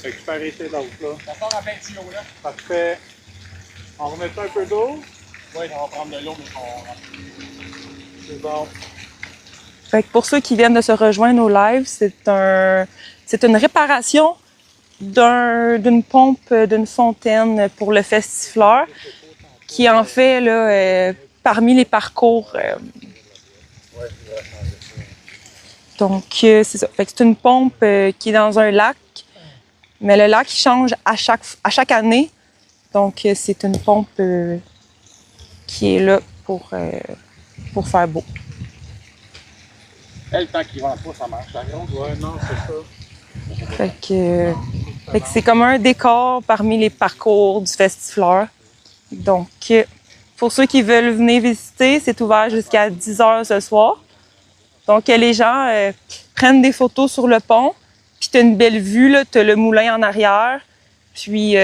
Fait que je peux arrêter l'autre, là. Ça sort à plein de tuyaux, là. Parfait. On remet un peu d'eau. Oui, on va prendre de l'eau, mais on... C'est bon. Fait que pour ceux qui viennent de se rejoindre au live, c'est une réparation d'une pompe, d'une fontaine pour le festifleur, qui en fait là, parmi les parcours. Donc c'est ça. Fait que c'est une pompe qui est dans un lac, mais le lac il change à chaque année. Donc c'est une pompe qui est là pour faire beau. Elle, tant qu'il vend pas, ça marche. La grosse, Ouais, non, c'est ça. Fait que c'est comme un décor parmi les parcours du festifleur. Donc, pour ceux qui veulent venir visiter, c'est ouvert jusqu'à 10h ce soir. Donc, les gens prennent des photos sur le pont, puis tu as une belle vue, tu as le moulin en arrière, puis tu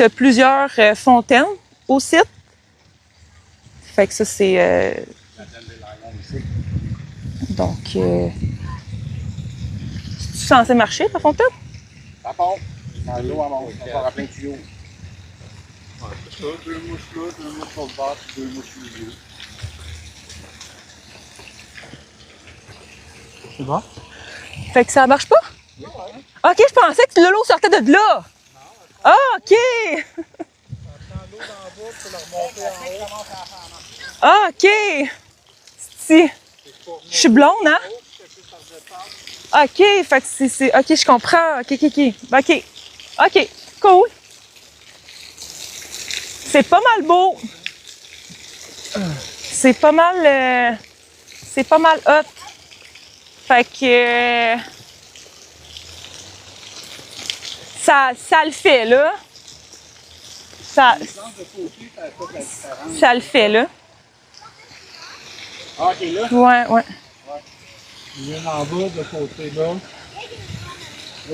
as plusieurs fontaines au site. Fait que ça, c'est... Donc, c'est censé marcher, ta fontaine? Ça part. Dans l'eau, à mon ça part à plein de tuyaux. Ouais, c'est ça. 2 mouches là, 2 mouches sur le bord, puis 2 mouches au milieu. C'est bon? Fait que ça marche pas? OK, je pensais que l'eau sortait de là. Ah, OK! Ah, OK! Si. Je suis blonde, hein? OK, fait que c'est... OK, je comprends. OK. OK, cool. C'est pas mal beau. C'est pas mal... c'est pas mal hot. Fait que... ça le fait, là. Ça le fait, là. Ah, OK, là. Ouais. Il y en a en bas de côté là. Là,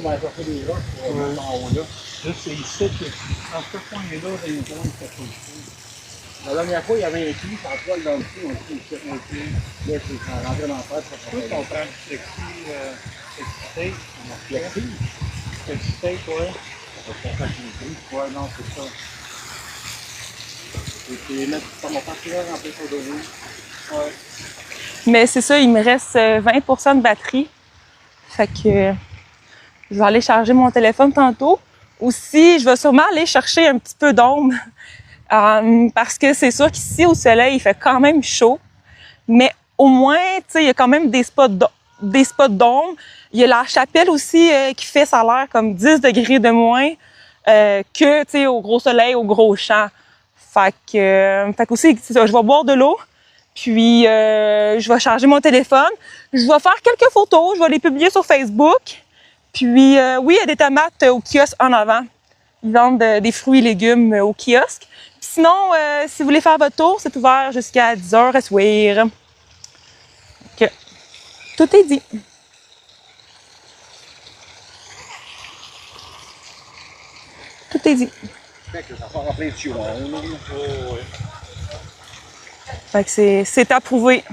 ben, ça fait des roches pour mettre en haut, là. Là, c'est ici que dans ce coin-là, dans les coins, ça fait La dernière fois, il y avait un clou, ça poil dans le cul, on s'est fait un clou. Là, c'est rentré dans la tête, ça tout. fait On prend du flexi-tape. flexi. Flexi-tape, ouais. Ouais, non, c'est ça. Et puis, mettre ça m'a fait remplir sur le dos. Ouais. Mais c'est ça, il me reste 20% de batterie. Fait que je vais aller charger mon téléphone tantôt. Aussi, je vais sûrement aller chercher un petit peu d'ombre. Parce que c'est sûr qu'ici, au soleil, il fait quand même chaud. Mais au moins, tu sais, il y a quand même des spots d'ombre. Il y a la chapelle aussi qui fait, ça a l'air comme 10 degrés de moins que, tu sais, au gros soleil, au gros champ. Fait que aussi, c'est ça, je vais boire de l'eau. Puis, je vais charger mon téléphone. Je vais faire quelques photos. Je vais les publier sur Facebook. Puis, oui, il y a des tomates au kiosque en avant. Ils vendent des fruits et légumes au kiosque. Puis sinon, si vous voulez faire votre tour, c'est ouvert jusqu'à 10h à soir. Donc, tout est dit. Tout est dit. Fait que ça va remplir de tuyaux. Fait que c'est approuvé.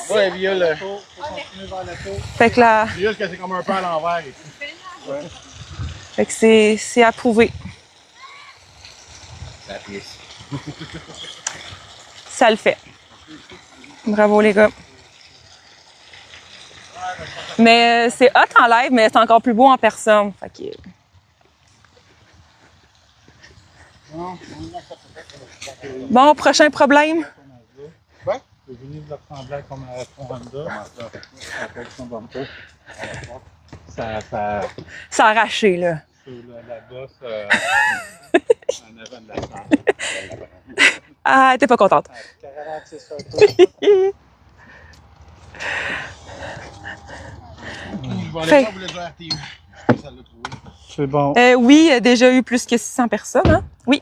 Ouais, Viol. Fait que là, Viol, que c'est comme un peu à l'envers. Ouais. fait que c'est approuvé. La pièce. Ça le fait. Bravo les gars. Mais c'est hot en live, mais c'est encore plus beau en personne. Fait que... Bon, prochain problème. Ouais? Je vais venir de la ressembler comme à la Honda. Ça a arraché, là. Sur la bosse en avant de la salle. Ah, t'es pas contente. Caravane, c'est ça. Je vais Fait- aller voir vous le dire TV. Ça l'a trouvé. C'est bon. Oui, il y a déjà eu plus que 600 personnes, hein? Oui.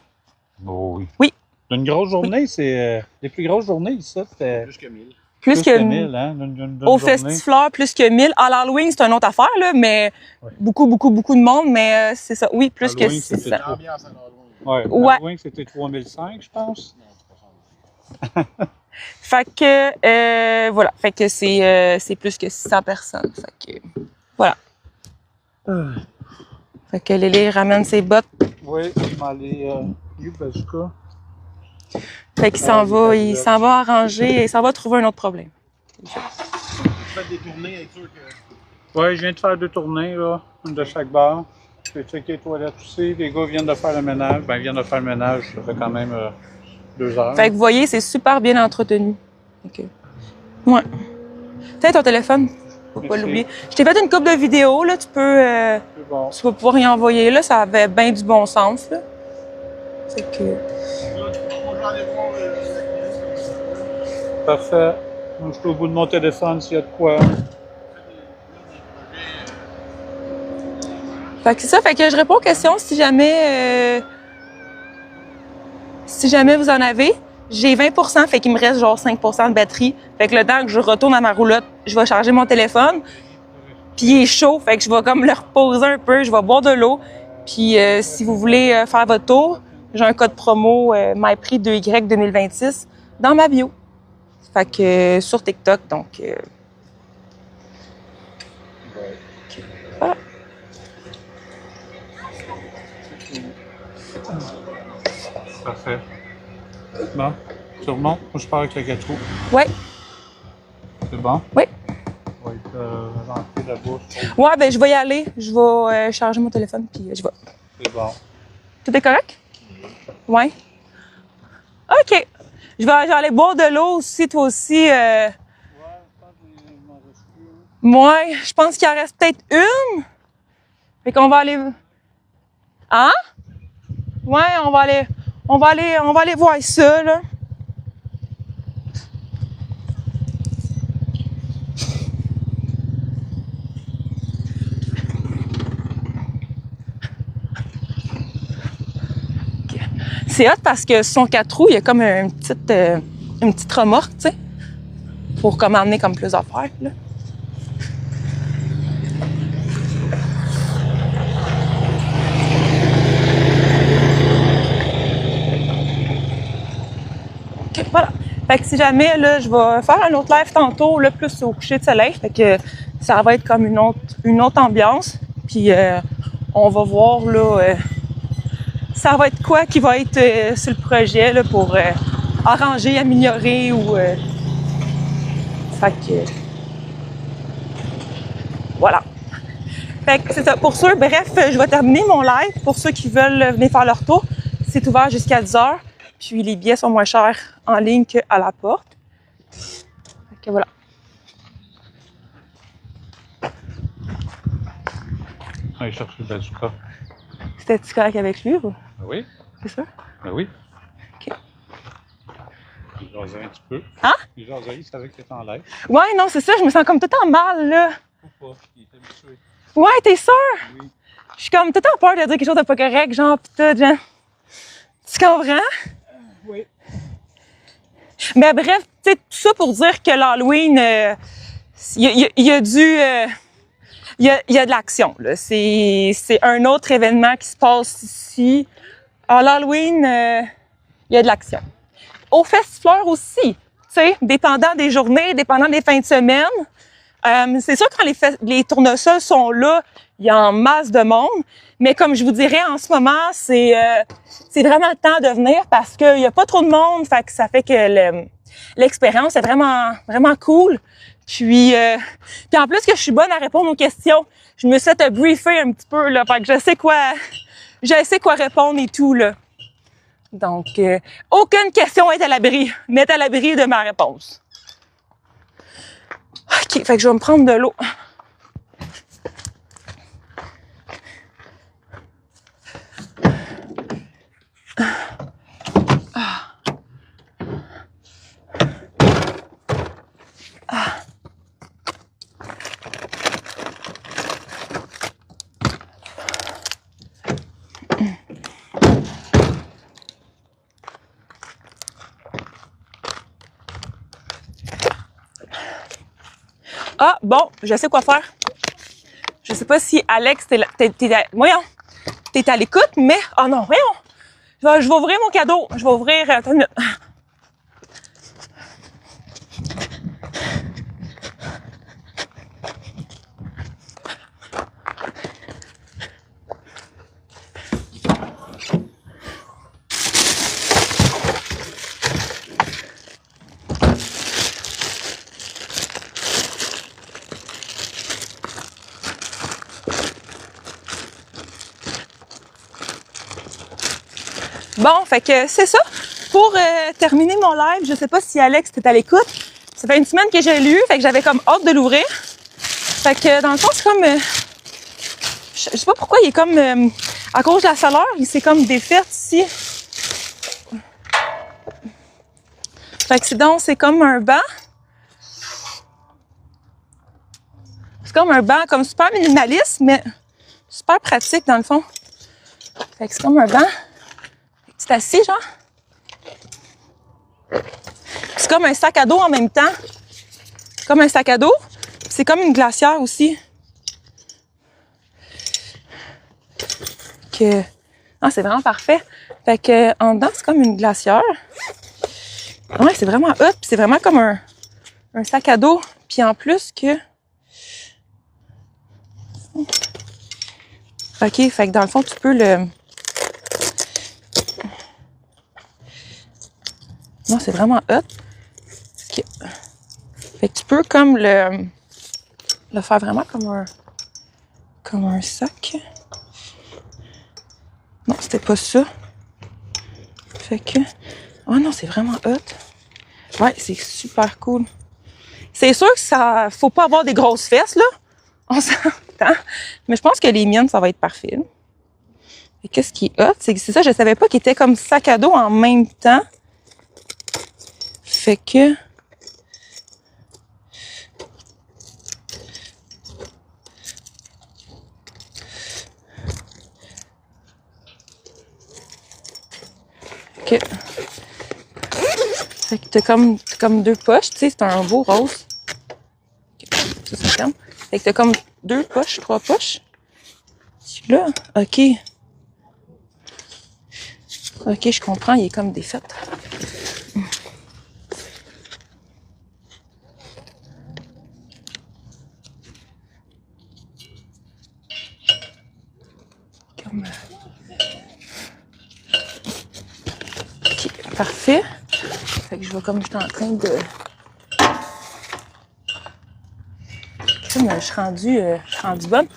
Oh, oui. Oui. Une grosse journée, c'est. Les plus grosses journées, ici, c'était. Plus que 1000. Plus que 1000, hein? D'une au journée. Festiflore, plus que 1000. À l'Halloween, c'est une autre affaire, là, mais Ouais. beaucoup de monde, mais c'est ça. Oui, plus que Halloween, c'était 600. L'ambiance à l'Halloween. Ouais. Ouais. Halloween, c'était 3005, je pense. Non, c'est pas ça. Fait que, voilà. Fait que c'est plus que 600 personnes. Fait que, voilà. Fait que Lily ramène ses bottes. Oui, je m'en allais. Bazooka. Fait qu'il il s'en va arranger, il s'en va trouver un autre problème. Tu fais des tournées, être sûr que. Oui, je viens de faire 2 tournées, là, une de chaque bar. J'ai checké les toilettes aussi. Les gars viennent de faire le ménage. Ben, ils viennent de faire le ménage, ça fait quand même 2 heures. Fait que vous voyez, c'est super bien entretenu. Fait que, ouais. Tiens, ton téléphone, faut pas Merci. l'oublier. Je t'ai fait une couple de vidéos, là, tu vas C'est bon. pouvoir y envoyer, là, ça avait bien du bon sens, là. Fait que, Là, moi, j'en ai voir Parfait. Donc, je suis au bout de mon téléphone s'il y a de quoi. fait que c'est ça, fait que je réponds aux questions si jamais vous en avez. J'ai 20%, fait qu'il me reste genre 5% de batterie. Fait que le temps que je retourne à ma roulotte, je vais charger mon téléphone. Puis il est chaud, fait que je vais comme le reposer un peu, je vais boire de l'eau. Puis si vous voulez faire votre tour, j'ai un code promo MyPrix 2Y 2026 dans ma bio. Fait que sur TikTok, donc voilà. Parfait. Bon, tu remontes. Moi, je pars avec le gâteau. Ouais, C'est bon? oui. On va être rentré la bouche. Ouais, ben je vais y aller. Je vais charger mon téléphone, puis je vais. C'est C'est bon. Tout est correct? Ouais. OK. Je vais aller boire de l'eau aussi, toi aussi. Ouais, je pense qu'il m'en reste plus. Moi, je pense qu'il en reste peut-être une. Fait qu'on va aller... Hein? Ouais, on va aller voir ça, là. OK. C'est hot parce que son 4 roues, il y a comme une petite remorque, tu sais, pour comme emmener comme plus d'affaires, là. OK, voilà. Fait que si jamais, là, je vais faire un autre live tantôt, là, plus au coucher de soleil. Fait que ça va être comme une autre ambiance. Puis on va voir, là, ça va être quoi qui va être sur le projet, là, pour arranger, améliorer ou... Fait que... Voilà. Fait que c'est ça. Pour ceux, bref, je vais terminer mon live. Pour ceux qui veulent venir faire leur tour, c'est ouvert jusqu'à 10h. Puis les billets sont moins chers en ligne qu'à la porte. Fait que voilà. Allez chercher le bazooka. C'était-tu correct avec lui ou? Ben oui. C'est sûr? Ben oui. OK. Il jasait un petit peu. Hein? Il jasait, il savait qu'il était en live. Ouais, non, c'est ça. Je me sens comme tout le temps mal, là. Ou pas, il est habitué. Ouais, t'es sûr? Oui. Je suis comme tout le temps peur de dire quelque chose de pas correct, genre, pis tout, genre. Tu comprends? Oui. Mais bref, tu sais, tout ça pour dire que l'Halloween, il y a de l'action, là. C'est un autre événement qui se passe ici. À l'Halloween, il y a de l'action. Au Festifleur aussi, tu sais, dépendant des journées, dépendant des fins de semaine. C'est sûr que quand les tournesols sont là, il y a en masse de monde. Mais comme je vous dirais, en ce moment, c'est vraiment le temps de venir parce qu'il y a pas trop de monde. Fait que ça fait que l'expérience est vraiment, vraiment cool. Puis en plus que je suis bonne à répondre aux questions, je me suis fait briefer un petit peu, là. Fait que je sais quoi répondre et tout, là. Donc, aucune question n'est à l'abri de ma réponse. OK, fait que je vais me prendre de l'eau. Ah, bon, je sais quoi faire. Je sais pas si Alex, voyons, t'es à l'écoute, mais, oh non, voyons. Je vais ouvrir mon cadeau. Je vais ouvrir, attends une minute. Bon, fait que c'est ça. Pour terminer mon live, je sais pas si Alex était à l'écoute. Ça fait une semaine que j'ai lu, fait que j'avais comme hâte de l'ouvrir. Fait que dans le fond, c'est comme... je sais pas pourquoi il est comme... à cause de la chaleur, il s'est comme défait ici. Fait que c'est comme un banc. C'est comme un banc, comme super minimaliste, mais super pratique dans le fond. Fait que c'est comme un banc. C'est assis, genre. C'est comme un sac à dos en même temps. Comme un sac à dos. C'est comme une glacière aussi. Ah, c'est vraiment parfait. Fait que en dedans, c'est comme une glacière. Ouais, c'est vraiment hot. Puis c'est vraiment comme un sac à dos. Puis en plus que... OK, fait que dans le fond, tu peux le... Non, c'est vraiment hot. Okay. Fait que tu peux comme le faire vraiment comme un sac. c'était pas ça. Fait que... Oh non, c'est vraiment hot. Ouais, c'est super cool. C'est sûr que ça... Faut pas avoir des grosses fesses, là. On s'entend. Mais je pense que les miennes, ça va être parfait. Et qu'est-ce qui est hot? C'est ça, je savais pas qu'il était comme sac à dos en même temps. Fait que... OK. Fait que t'as comme deux poches, tu sais, c'est un beau rose. OK. Ça ferme. Fait que t'as comme deux poches, trois poches. Là, OK. OK, je comprends, il est comme défait. Comme... OK, parfait. Fait que je vois comme je suis en train de... Je suis rendue bonne.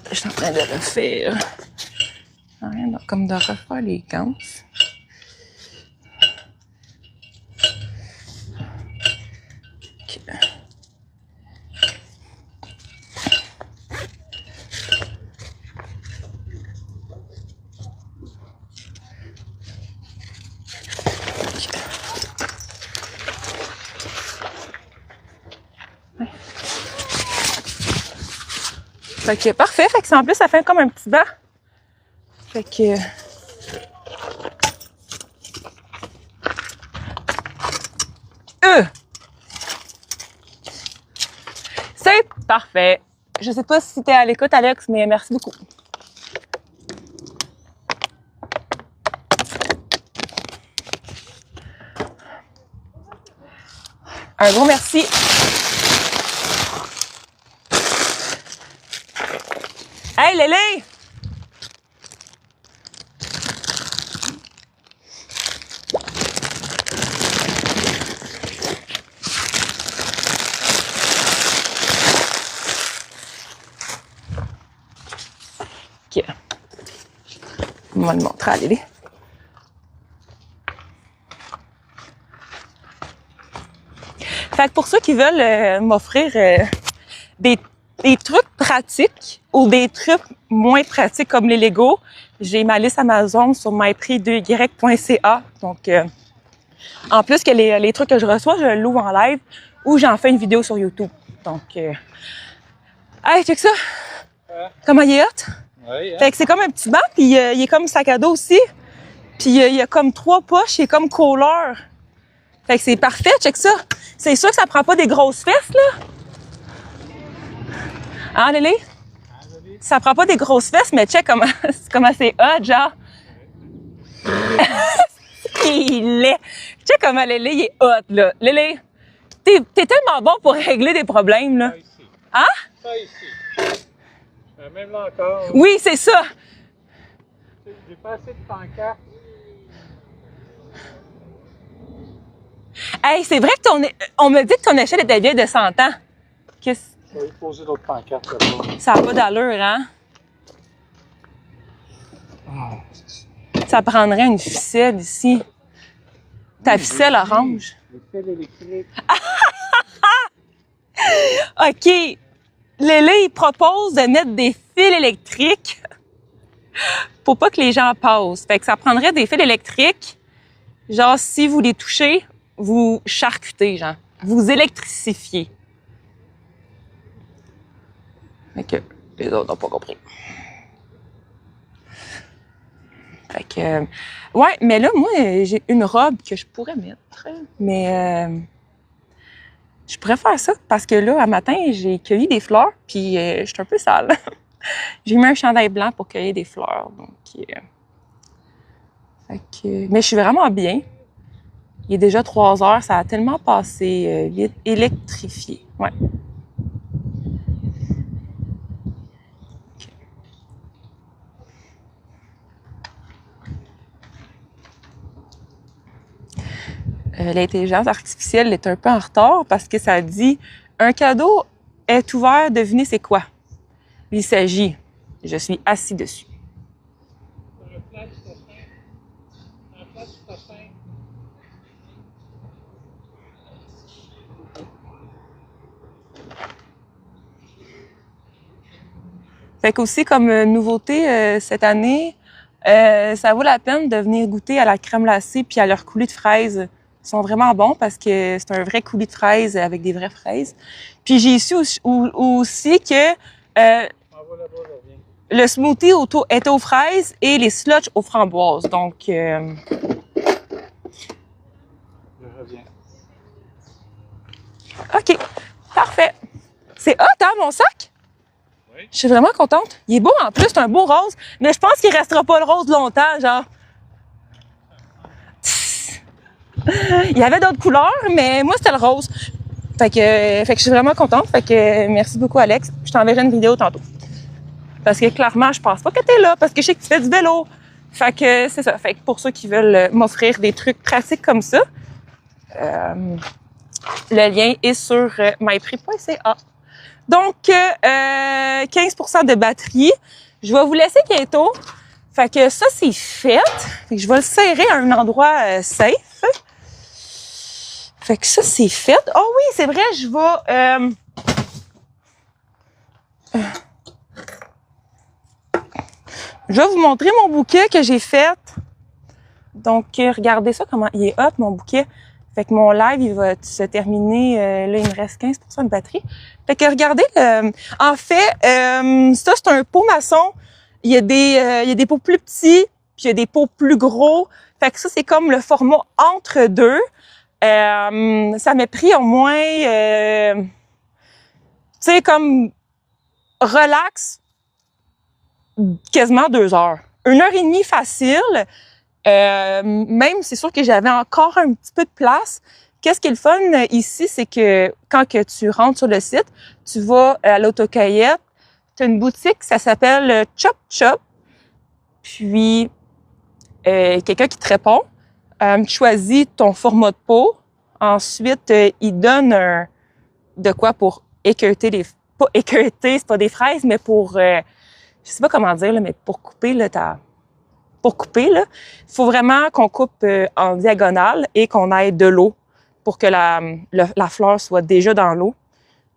Je suis en train de refaire... Rien, donc, comme de refaire les gants. OK. Fait que parfait. Fait que en plus, ça fait comme un petit banc. Fait que... C'est parfait. Je sais pas si t'es à l'écoute, Alex, mais merci beaucoup. Un gros merci. Hey, Lélé! OK. On va le montrer à Lélé. Fait que pour ceux qui veulent m'offrir des trucs pratiques ou des trucs moins pratiques comme les Legos, j'ai ma liste Amazon sur myprix2y.ca. Donc, en plus que les trucs que je reçois, je loue en live ou j'en fais une vidéo sur YouTube. Donc, hey, check ça! Comment il est hot? Oui, hein? Fait que c'est comme un petit banc, puis il est comme sac à dos aussi. Puis il y a comme 3 poches, il est comme couleur. Fait que c'est parfait, check ça. C'est sûr que ça prend pas des grosses fesses, là. Hein, Lélé? Ça prend pas des grosses fesses, mais check comment c'est hot, genre. Il est. Check comment Lélé, il est hot, là. Lélé, t'es tellement bon pour régler des problèmes, là. Ça ici. Hein? Ça ici. Même là encore. Oui, c'est ça. J'ai pas assez de pancartes. Hey, c'est vrai que on me dit que ton échelle était vieille de 100 ans. Qu'est-ce... Je vais poser d'autres pancartes là-bas. Ça n'a pas d'allure, hein? Ça prendrait une ficelle ici. Ta ficelle orange. Le fil électrique. OK. Lélé, il propose de mettre des fils électriques pour pas que les gens passent. Fait que ça prendrait des fils électriques. Genre, si vous les touchez, vous charcutez, genre. Vous électrifiez. Fait que les autres n'ont pas compris. Fait que... ouais, mais là, moi, j'ai une robe que je pourrais mettre. Mais... je pourrais faire ça parce que là, un matin, j'ai cueilli des fleurs, puis je suis un peu sale. J'ai mis un chandail blanc pour cueillir des fleurs. Donc, mais je suis vraiment bien. Il est déjà 3 heures, ça a tellement passé vite. Électrifié, ouais. L'intelligence artificielle est un peu en retard parce que ça dit « Un cadeau est ouvert, devinez c'est quoi? » Il s'agit « Je suis assis dessus. » certain. Fait qu'aussi, comme nouveauté cette année, ça vaut la peine de venir goûter à la crème glacée puis à leur coulis de fraises. Ils sont vraiment bons parce que c'est un vrai coulis de fraises avec des vraies fraises. Puis j'ai su aussi que le smoothie est aux fraises et les slushs aux framboises. Donc, Je reviens. OK, parfait. C'est hot, hein, mon sac? Oui. Je suis vraiment contente. Il est beau en plus, c'est un beau rose, mais je pense qu'il restera pas le rose longtemps, genre. Il y avait d'autres couleurs, mais moi, c'était le rose. Fait que je suis vraiment contente. Fait que merci beaucoup, Alex. Je t'enverrai une vidéo tantôt. Parce que clairement, je pense pas que t'es là, parce que je sais que tu fais du vélo. Fait que c'est ça. Fait que pour ceux qui veulent m'offrir des trucs pratiques comme ça, le lien est sur myprix.ca. Donc, 15% de batterie. Je vais vous laisser bientôt. Fait que ça, c'est fait. Fait que je vais le serrer à un endroit safe. Fait que ça, c'est fait. Oh oui, c'est vrai, je vais... je vais vous montrer mon bouquet que j'ai fait. Donc, regardez ça, comment il est hot, mon bouquet. Fait que mon live, il va se terminer. Là, il me reste 15% de batterie. Fait que regardez, en fait, ça, c'est un pot maçon. Il y a des pots plus petits, puis il y a des pots plus gros. Fait que ça, c'est comme le format entre deux. Ça m'a pris au moins, tu sais, comme relax, quasiment 2 heures. 1 heure et demie facile. Même, c'est sûr que j'avais encore un petit peu de place. Qu'est-ce qui est le fun ici, c'est que quand que tu rentres sur le site, tu vas à l'autocueillette, tu as une boutique, ça s'appelle Chop Chop. Puis, quelqu'un qui te répond, tu choisis ton format de pot. Ensuite, il donne de quoi pour équeuter pas équeuter, c'est pas des fraises, mais pour, je sais pas comment dire, là, mais pour couper, là, pour couper, là, il faut vraiment qu'on coupe en diagonale et qu'on aille de l'eau pour que la fleur soit déjà dans l'eau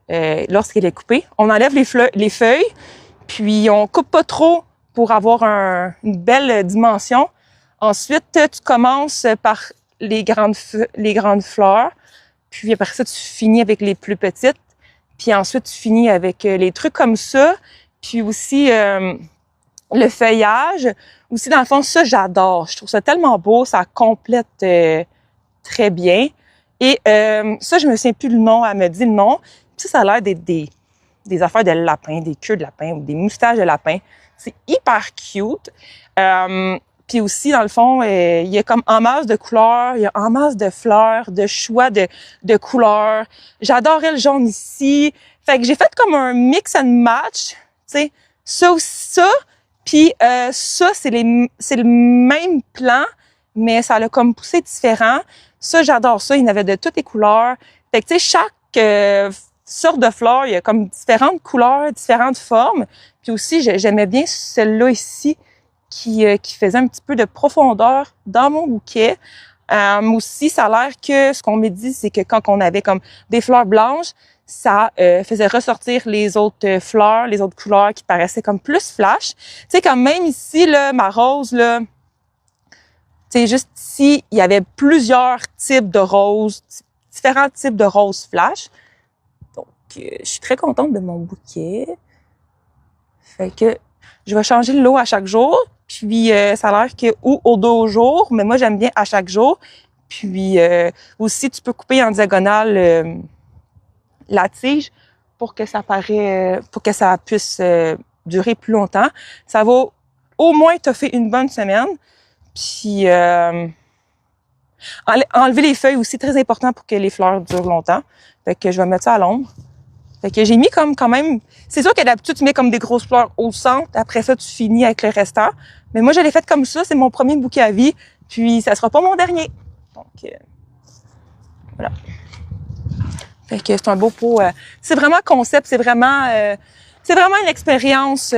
lorsqu'elle est coupée. On enlève les feuilles, puis on coupe pas trop pour avoir une belle dimension. Ensuite, tu commences par les grandes fleurs, puis après ça, tu finis avec les plus petites, puis ensuite, tu finis avec les trucs comme ça, puis aussi le feuillage. Aussi, dans le fond, ça, j'adore. Je trouve ça tellement beau, ça complète très bien. Et ça, je me souviens plus le nom, elle me dit le nom. Puis ça a l'air d'être des affaires de lapin, des queues de lapin ou des moustaches de lapin. C'est hyper cute. Puis aussi, dans le fond, il y a comme en masse de couleurs, il y a en masse de fleurs, de choix de couleurs. J'adorais le jaune ici. Fait que j'ai fait comme un mix and match, tu sais, ça aussi ça. Puis ça, c'est le même plan, mais ça a comme poussé différent. Ça, j'adore ça. Il y en avait de toutes les couleurs. Fait que tu sais, chaque sorte de fleur, il y a comme différentes couleurs, différentes formes. Puis aussi, j'aimais bien celle-là ici, qui faisait un petit peu de profondeur dans mon bouquet. Aussi, ça a l'air que ce qu'on me dit, c'est que quand on avait comme des fleurs blanches, ça faisait ressortir les autres fleurs, les autres couleurs qui paraissaient comme plus flash. Tu sais, comme même ici, là, ma rose, là, tu sais, juste ici, il y avait plusieurs types de roses, différents types de roses flash. Donc, je suis très contente de mon bouquet. Fait que je vais changer l'eau à chaque jour. Puis, ça a l'air que ou aux 2 jours, mais moi, j'aime bien à chaque jour. Puis, aussi, tu peux couper en diagonale la tige pour que ça puisse durer plus longtemps. Ça va au moins te faire une bonne semaine. Puis, enlever les feuilles aussi, très important pour que les fleurs durent longtemps. Fait que je vais mettre ça à l'ombre. Fait que j'ai mis comme quand même... C'est sûr que d'habitude, tu mets comme des grosses fleurs au centre. Après ça, tu finis avec le restant. Mais moi, je l'ai fait comme ça. C'est mon premier bouquet à vie. Puis, ça sera pas mon dernier. Donc, voilà. Fait que c'est un beau pot. C'est vraiment concept. C'est vraiment une expérience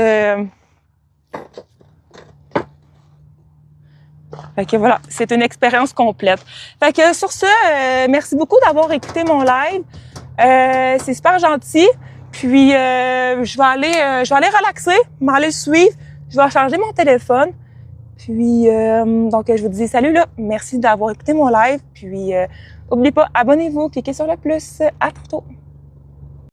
Fait que voilà, c'est une expérience complète. Fait que sur ce, merci beaucoup d'avoir écouté mon live. C'est super gentil. Puis je vais aller relaxer, m'aller suivre. Je vais changer mon téléphone. Puis donc je vous dis salut là. Merci d'avoir écouté mon live. Puis n'oubliez pas, abonnez-vous, cliquez sur le plus. À tantôt.